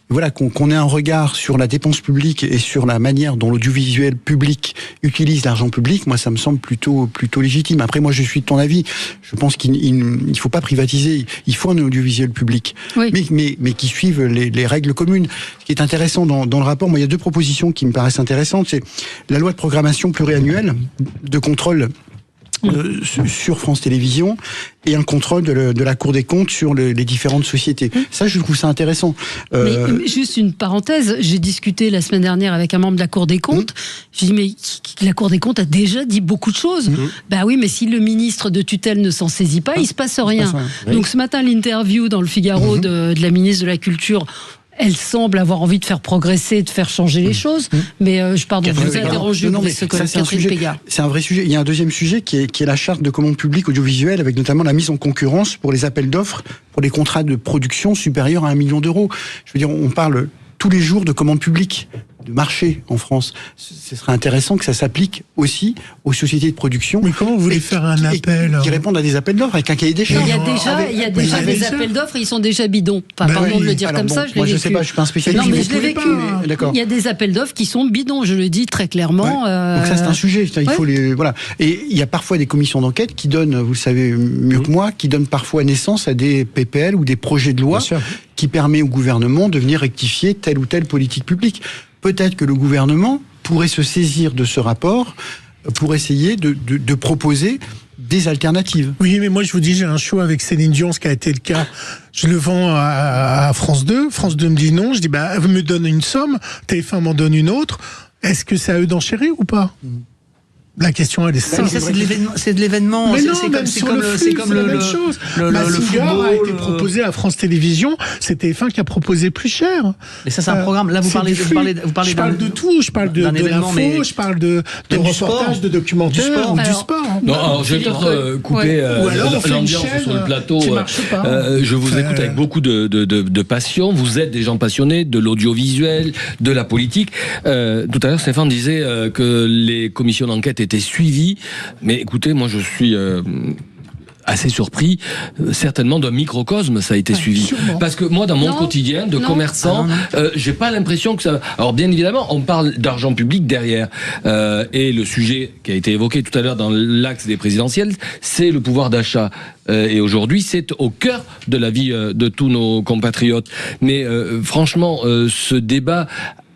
Voilà, qu'on ait un regard sur la dépense publique et sur la manière dont l'audiovisuel public utilise l'argent public, moi ça me semble plutôt légitime. Après, moi je suis de ton avis. Je pense qu'il faut pas privatiser. Il faut un audiovisuel public, oui. mais qui suive les règles communes. Ce qui est intéressant dans le rapport, moi il y a 2 propositions qui me paraissent intéressantes. C'est la loi de programmation pluriannuelle de contrôle sur France Télévisions et un contrôle de la Cour des comptes sur les différentes sociétés. Ça, je trouve ça intéressant. Mais juste une parenthèse, j'ai discuté la semaine dernière avec un membre de la Cour des comptes. J'ai dit, mais la Cour des comptes a déjà dit beaucoup de choses. Bah oui, mais si le ministre de tutelle ne s'en saisit pas, il se passe rien. Donc ce matin, l'interview dans le Figaro de la ministre de la Culture, elle semble avoir envie de faire progresser, de faire changer les choses. Mais je vous interroge, Catherine Pégard. C'est un vrai sujet. Il y a un deuxième sujet qui est la charte de commande publique audiovisuelle, avec notamment la mise en concurrence pour les appels d'offres, pour les contrats de production supérieurs à 1 million d'euros. Je veux dire, on parle tous les jours de commande publique, de marché en France. Ce serait intéressant que ça s'applique aussi aux sociétés de production. Mais comment vous voulez faire un appel qui répondent à des appels d'offres avec un cahier des charges? Il y a déjà des appels d'offres, ils sont déjà bidons. Enfin, pardon de le dire comme ça, je l'ai vécu. Moi, je sais pas, je suis pas un spécialiste. Non, mais je l'ai vécu. Il y a des appels d'offres qui sont bidons, je le dis très clairement. Donc ça, c'est un sujet. Il faut voilà. Et il y a parfois des commissions d'enquête qui donnent, vous le savez mieux que moi, qui donnent parfois naissance à des PPL ou des projets de loi qui permet au gouvernement de venir rectifier telle ou telle politique publique. Peut-être que le gouvernement pourrait se saisir de ce rapport pour essayer de proposer des alternatives. Oui, mais moi je vous dis, j'ai un choix avec Céline Dion, ce qui a été le cas. Je le vends à France 2. France 2 me dit non. Je dis, elle me donne une somme. TF1 m'en donne une autre. Est-ce que c'est à eux d'enchérir ou pas ? La question, elle est simple. Ça, c'est de l'événement. Mais non, c'est comme la même chose. Massinger a été proposé à France Télévisions. C'est TF1 qui a proposé plus cher. Mais ça, c'est un programme. Là, vous parlez je parle de tout. Je parle de l'info, je parle de reportage, de documentaire, du sport. Non, alors je vais peut-être couper l'ambiance sur le plateau. Je vous écoute avec beaucoup de passion. Vous êtes des gens passionnés de l'audiovisuel, de la politique. Tout à l'heure, Stéphane disait que les commissions d'enquête était suivi, mais écoutez, moi je suis assez surpris, certainement d'un microcosme ça a été suivi. Sûrement. Parce que moi, dans mon quotidien de commerçant, j'ai pas l'impression que ça... Alors bien évidemment, on parle d'argent public derrière. Et le sujet qui a été évoqué tout à l'heure dans l'axe des présidentielles, c'est le pouvoir d'achat. Et aujourd'hui, c'est au cœur de la vie de tous nos compatriotes. Mais franchement, ce débat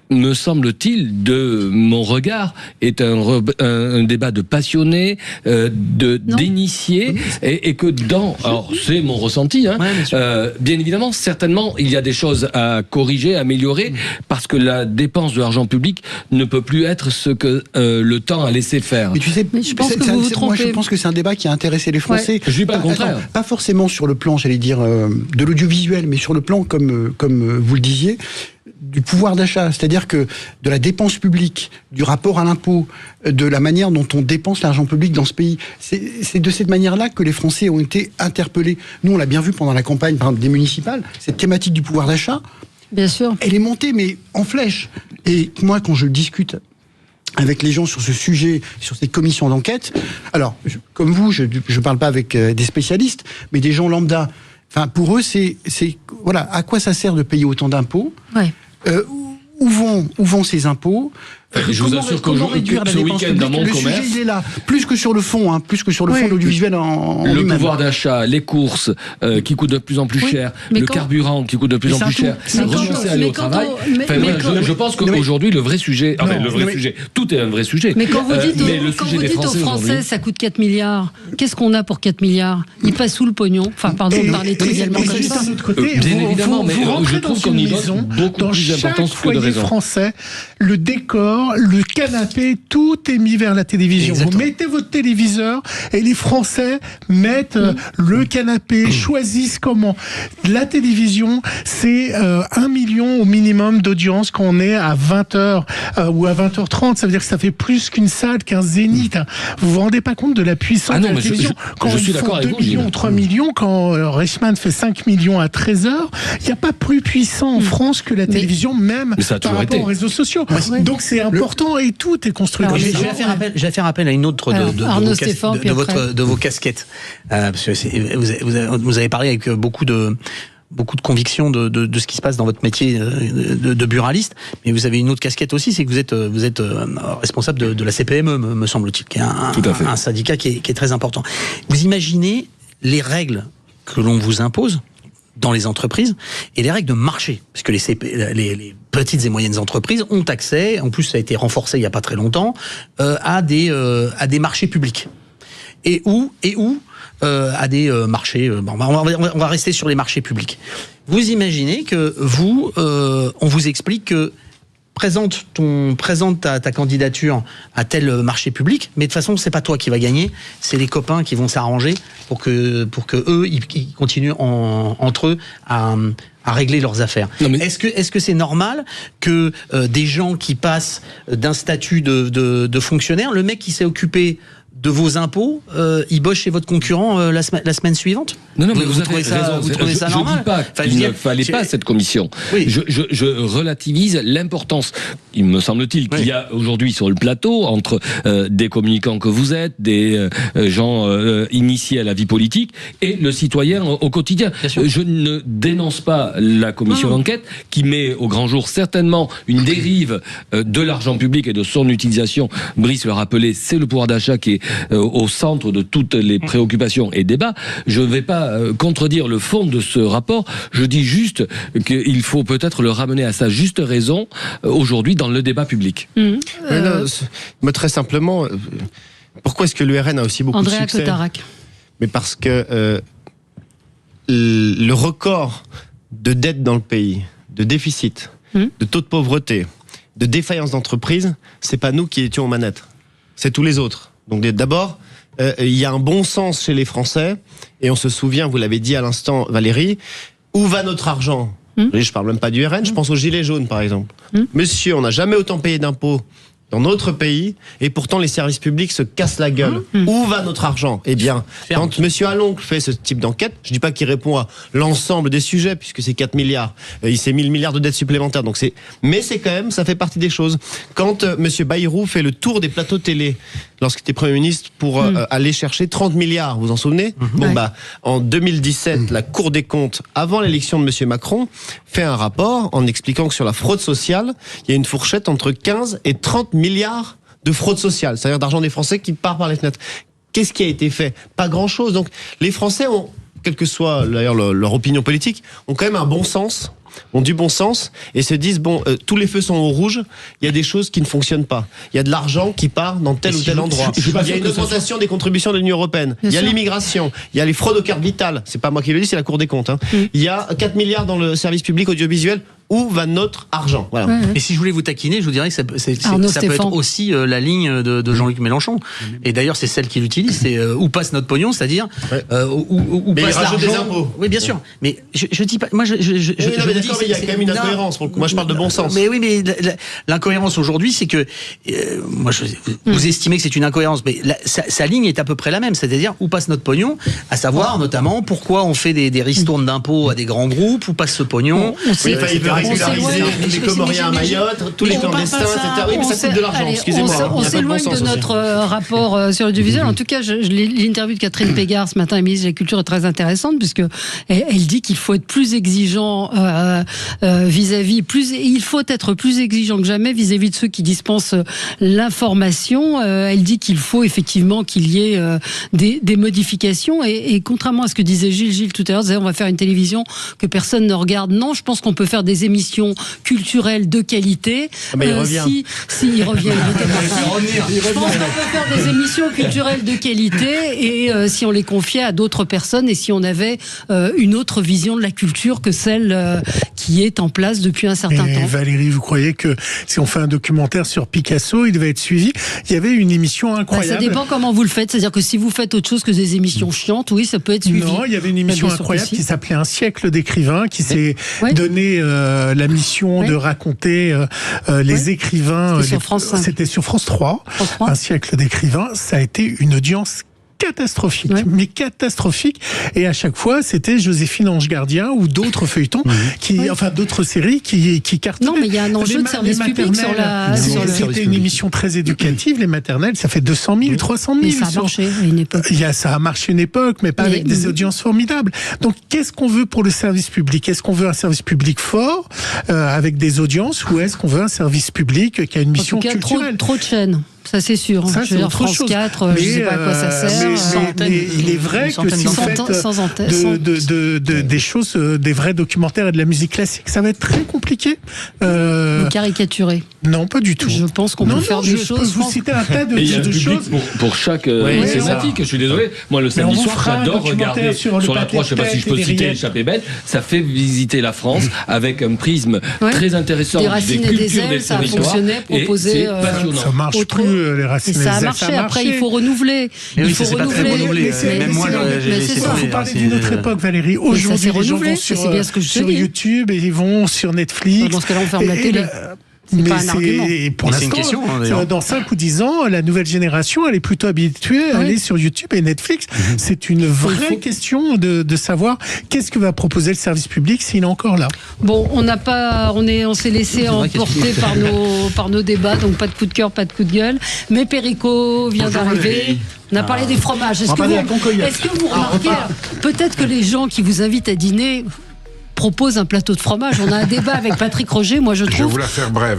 me semble-t-il, de mon regard, est un débat de passionnés, d'initiés, et que alors c'est mon ressenti, bien évidemment, certainement, il y a des choses à corriger, à améliorer, parce que la dépense de l'argent public ne peut plus être ce que le temps a laissé faire. Mais tu sais, je pense que vous vous trompez. Moi, je pense que c'est un débat qui a intéressé les Français. Je dis pas le contraire. Pas forcément sur le plan, j'allais dire, de l'audiovisuel, mais sur le plan, comme vous le disiez, du pouvoir d'achat, c'est-à-dire que de la dépense publique, du rapport à l'impôt, de la manière dont on dépense l'argent public dans ce pays. C'est de cette manière-là que les Français ont été interpellés. Nous, on l'a bien vu pendant la campagne, par exemple, des municipales, cette thématique du pouvoir d'achat, bien sûr, elle est montée, mais en flèche. Et moi, quand je discute avec les gens sur ce sujet, sur cette commission d'enquête, alors, comme vous, je ne parle pas avec des spécialistes, mais des gens lambda. Enfin, pour eux, c'est voilà, à quoi ça sert de payer autant d'impôts ? Où vont ces impôts ? Je vous assure qu'aujourd'hui, ce week-end, dans mon commerce, le sujet, il est là, plus que sur le fond, plus que sur le fond de l'audiovisuel en le lui-même. pouvoir d'achat, les courses qui coûtent de plus en plus cher, carburant qui coûte de plus en plus cher, renoncer à aller au travail. Je pense qu'aujourd'hui, le vrai sujet, tout est un vrai sujet. Mais quand vous dites aux Français, ça coûte 4 milliards, qu'est-ce qu'on a pour 4 milliards ? Ils passent où le pognon ? Enfin, pardon de parler trivialement comme ça. Bien évidemment, mais je trouve qu'on y donne beaucoup plus d'importance que de raison. Français, le décor, le canapé, tout est mis vers la télévision. Exactement. Vous mettez votre téléviseur et les Français mettent le canapé, choisissent comment. La télévision, c'est 1 million au minimum d'audience quand on est à 20h ou à 20h30. Ça veut dire que ça fait plus qu'une salle, qu'un zénith. Vous vous rendez pas compte de la puissance de la télévision. Quand je suis d'accord avec vous. 2 millions, 3 millions, quand Reichmann fait 5 millions à 13h, il n'y a pas plus puissant en France que la télévision, même par rapport aux réseaux sociaux. Donc c'est important et tout est construit. Alors, je vais faire appel à une autre de vos casquettes. Parce que vous avez parlé avec beaucoup de conviction de ce qui se passe dans votre métier de buraliste, mais vous avez une autre casquette aussi, c'est que vous êtes responsable de la CPME, me semble-t-il, qui est un syndicat qui est très important. Vous imaginez les règles que l'on vous impose dans les entreprises et les règles de marché, parce que les petites et moyennes entreprises ont accès, en plus ça a été renforcé il n'y a pas très longtemps, à des marchés publics et où à des marchés. On va rester sur les marchés publics. Vous imaginez que on vous explique que présente ta candidature à tel marché public, mais de toute façon c'est pas toi qui va gagner, c'est les copains qui vont s'arranger pour que eux ils continuent entre eux à régler leurs affaires. Est-ce que c'est normal que des gens qui passent d'un statut de fonctionnaire, le mec qui s'est occupé de vos impôts, il bosse chez votre concurrent la semaine suivante? Non, mais vous trouvez avez raison. Vous trouvez ça normal? Je dis pas qu'il ne fallait pas cette commission. Oui. Je relativise l'importance, il me semble-t-il, qu'il y a aujourd'hui sur le plateau entre des communicants que vous êtes, des gens initiés à la vie politique et le citoyen au quotidien. Je ne dénonce pas la commission d'enquête qui met au grand jour certainement une dérive de l'argent public et de son utilisation. Brice le rappelait, c'est le pouvoir d'achat qui est au centre de toutes les préoccupations et débats. Je ne vais pas contredire le fond de ce rapport. Je dis juste qu'il faut peut-être le ramener à sa juste raison aujourd'hui dans le débat public. Mais très simplement, pourquoi est-ce que l'URN a aussi beaucoup de succès ? Cotarac. Mais parce que le record de dette dans le pays, de déficit, de taux de pauvreté, de défaillance d'entreprise, c'est pas nous qui étions aux manettes, c'est tous les autres. Donc d'abord, il y a un bon sens chez les Français, et on se souvient, vous l'avez dit à l'instant Valérie, où va notre argent ? Je parle même pas du RN, je pense aux gilets jaunes par exemple. Monsieur, on n'a jamais autant payé d'impôts dans notre pays, et pourtant les services publics se cassent la gueule. Où va notre argent ? Eh bien, quand monsieur Aloncle fait ce type d'enquête, je dis pas qu'il répond à l'ensemble des sujets, puisque c'est 4 milliards, il s'est 1000 milliards de dettes supplémentaires, donc mais c'est quand même, ça fait partie des choses. Quand monsieur Bayrou fait le tour des plateaux télé, lorsqu'il était Premier ministre, pour aller chercher 30 milliards, vous vous en souvenez ? En 2017, la Cour des comptes, avant l'élection de monsieur Macron, fait un rapport en expliquant que sur la fraude sociale, il y a une fourchette entre 15 et 30 milliards de fraude sociale, c'est-à-dire d'argent des Français qui part par les fenêtres. Qu'est-ce qui a été fait ? Pas grand-chose. Donc les Français ont quelle que soit d'ailleurs leur opinion politique, ont quand même un bon sens, ont du bon sens et se disent tous les feux sont au rouge, il y a des choses qui ne fonctionnent pas. Il y a de l'argent qui part dans tel ou tel endroit. Il y a une augmentation des contributions de l'Union européenne. Il y a l'immigration, il y a les fraudes aux cartes vitales. C'est pas moi qui le dis, c'est la Cour des comptes. Il y a 4 milliards dans le service public audiovisuel. Où va notre argent? Voilà. Et si je voulais vous taquiner, je vous dirais que ça peut être aussi la ligne de Jean-Luc Mélenchon. Et d'ailleurs, c'est celle qu'il utilise, c'est où passe notre pognon, c'est-à-dire où mais passe il rajoute l'argent. des impôts. Oui, bien sûr. Mais je dis pas. Moi, je dis, il y a quand même une incohérence. Moi, je parle de bon sens. Mais oui, mais l'incohérence aujourd'hui, c'est que vous estimez que c'est une incohérence, mais sa ligne est à peu près la même, c'est-à-dire où passe notre pognon, à savoir notamment pourquoi on fait des ristournes d'impôts à des grands groupes, où passe ce pognon. Régulariser les Comoriens à Mayotte, tous les clandestins, etc. Oui, mais ça coûte de l'argent, excusez-moi. On s'éloigne de notre rapport sur l'audiovisuel. En tout cas, l'interview de Catherine Pégard ce matin, la ministre de la Culture, est très intéressante, puisque elle dit qu'il faut être plus exigeant il faut être plus exigeant que jamais vis-à-vis de ceux qui dispensent l'information. Elle dit qu'il faut effectivement qu'il y ait des modifications. Et contrairement à ce que disait Gilles tout à l'heure, on va faire une télévision que personne ne regarde. Non, je pense qu'on peut faire des émissions culturelles de qualité. Il revient. Il revient. Je pense qu'on peut faire des émissions culturelles de qualité et si on les confiait à d'autres personnes et si on avait une autre vision de la culture que celle qui est en place depuis un certain temps. Valérie, vous croyez que si on fait un documentaire sur Picasso, il devait être suivi? Il y avait une émission incroyable. Ça dépend comment vous le faites. C'est-à-dire que si vous faites autre chose que des émissions chiantes, oui, ça peut être suivi. Non, il y avait une émission incroyable qui s'appelait Un siècle d'écrivains, qui s'est donné la mission de raconter les écrivains. C'était sur France 3. Un siècle d'écrivains. Ça a été une audience catastrophique, mais catastrophique. Et à chaque fois, c'était Joséphine Ange Gardien ou d'autres feuilletons, d'autres séries qui cartonnaient. Non, mais il y a un enjeu de service public sur la. C'était une émission très éducative. Les maternelles, ça fait 200 000, 300 000. Mais ça a marché à une époque. Ça a marché une époque, mais pas avec des audiences formidables. Donc, qu'est-ce qu'on veut pour le service public? Est-ce qu'on veut un service public fort, avec des audiences, ou est-ce qu'on veut un service public qui a une mission culturelle? Trop de chaînes. Ça, c'est sûr. Ça, je veux dire, France 4, je ne sais pas à quoi ça sert. Mais il est vrai que si vous faites des choses, des vrais documentaires et de la musique classique, ça va être très compliqué. Vous caricaturez. Non, pas du tout. Je pense qu'on peut faire des choses. Je peux vous citer un tas de choses. Pour chaque thématique. Je suis désolé. Moi, le samedi soir, j'adore regarder sur la 3, je ne sais pas si je peux citer Échappée bête. Ça fait visiter la France avec un prisme très intéressant des racines et des ailes. Ça a fonctionné, proposé. Ça marche plus. Les racines et ça a marché. Après, il faut renouveler. Il faut renouveler. Même moi, il faut parler d'une autre époque, Valérie. Aujourd'hui, les gens vont sur YouTube et ils vont sur Netflix. Dans ce cas-là, on ferme la télé. Mais pour l'instant, dans 5 ou 10 ans, la nouvelle génération, elle est plutôt habituée à aller sur YouTube et Netflix. C'est une vraie question de savoir qu'est-ce que va proposer le service public s'il est encore là. Bon, on s'est laissé emporter par nos débats, donc pas de coup de cœur, pas de coup de gueule. Mais Perico vient d'arriver. On a parlé des fromages. Est-ce que vous remarquez, peut-être que les gens qui vous invitent à dîner propose un plateau de fromage. On a un débat avec Patrick Roger. Moi, je trouve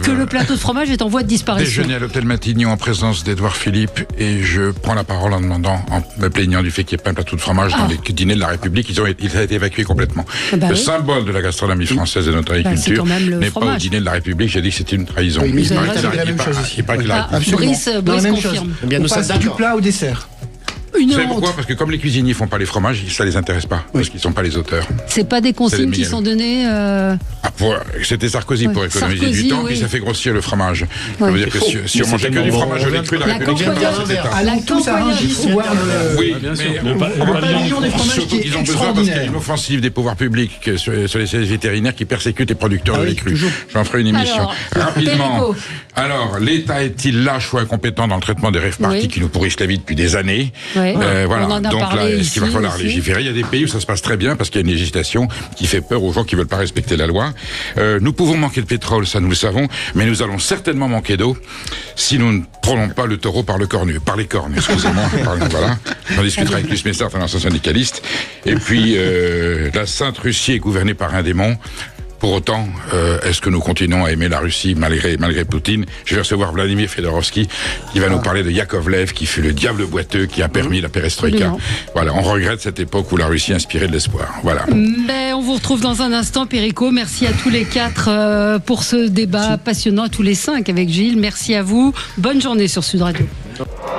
que le plateau de fromage est en voie de disparition. Déjeuner à l'hôtel Matignon en présence d'Édouard Philippe et je prends la parole en demandant, en me plaignant du fait qu'il n'y ait pas un plateau de fromage dans les dîners de la République. Il a été évacué complètement. Le symbole de la gastronomie française et de notre agriculture n'est pas au dîner de la République. J'ai dit que c'était une trahison. Oui, il paraît qu'il a Brice confirme. On passe du plat au dessert. Vous savez pourquoi? Parce que comme les cuisiniers font pas les fromages, ça les intéresse pas, parce qu'ils sont pas les auteurs. C'est pas des consignes qui sont données. C'était Sarkozy pour économiser du temps, puis ça fait grossir le fromage. Ça veut dire que si on mangeait que du fromage au lait cru, la République serait bien cet état. Oui, mais surtout qu'ils ont besoin parce qu'il y a une offensive des pouvoirs publics sur les services vétérinaires qui persécutent les producteurs de lait cru. J'en ferai une émission. Rapidement. Alors, l'État est-il lâche ou incompétent dans le traitement des rave-parties qui nous pourrissent la vie depuis des années? Voilà. Donc là, est-ce qu'il va falloir légiférer? Il y a des pays où ça se passe très bien parce qu'il y a une législation qui fait peur aux gens qui veulent pas respecter la loi. Nous pouvons manquer de pétrole, ça nous le savons, mais nous allons certainement manquer d'eau si nous ne prenons pas le taureau par les cornes, excusez-moi. Voilà. J'en discuterai avec Luce Messard, un ancien syndicaliste. Et puis, la Sainte Russie est gouvernée par un démon. Pour autant, est-ce que nous continuons à aimer la Russie malgré Poutine? Je vais recevoir Vladimir Fedorovski qui va nous parler de Yakovlev, qui fut le diable boiteux qui a permis la perestroïka. Voilà, on regrette cette époque où la Russie inspirait de l'espoir. Voilà. Mais on vous retrouve dans un instant, Perico. Merci à tous les 4 pour ce débat passionnant, à tous les 5 avec Gilles. Merci à vous. Bonne journée sur Sud Radio.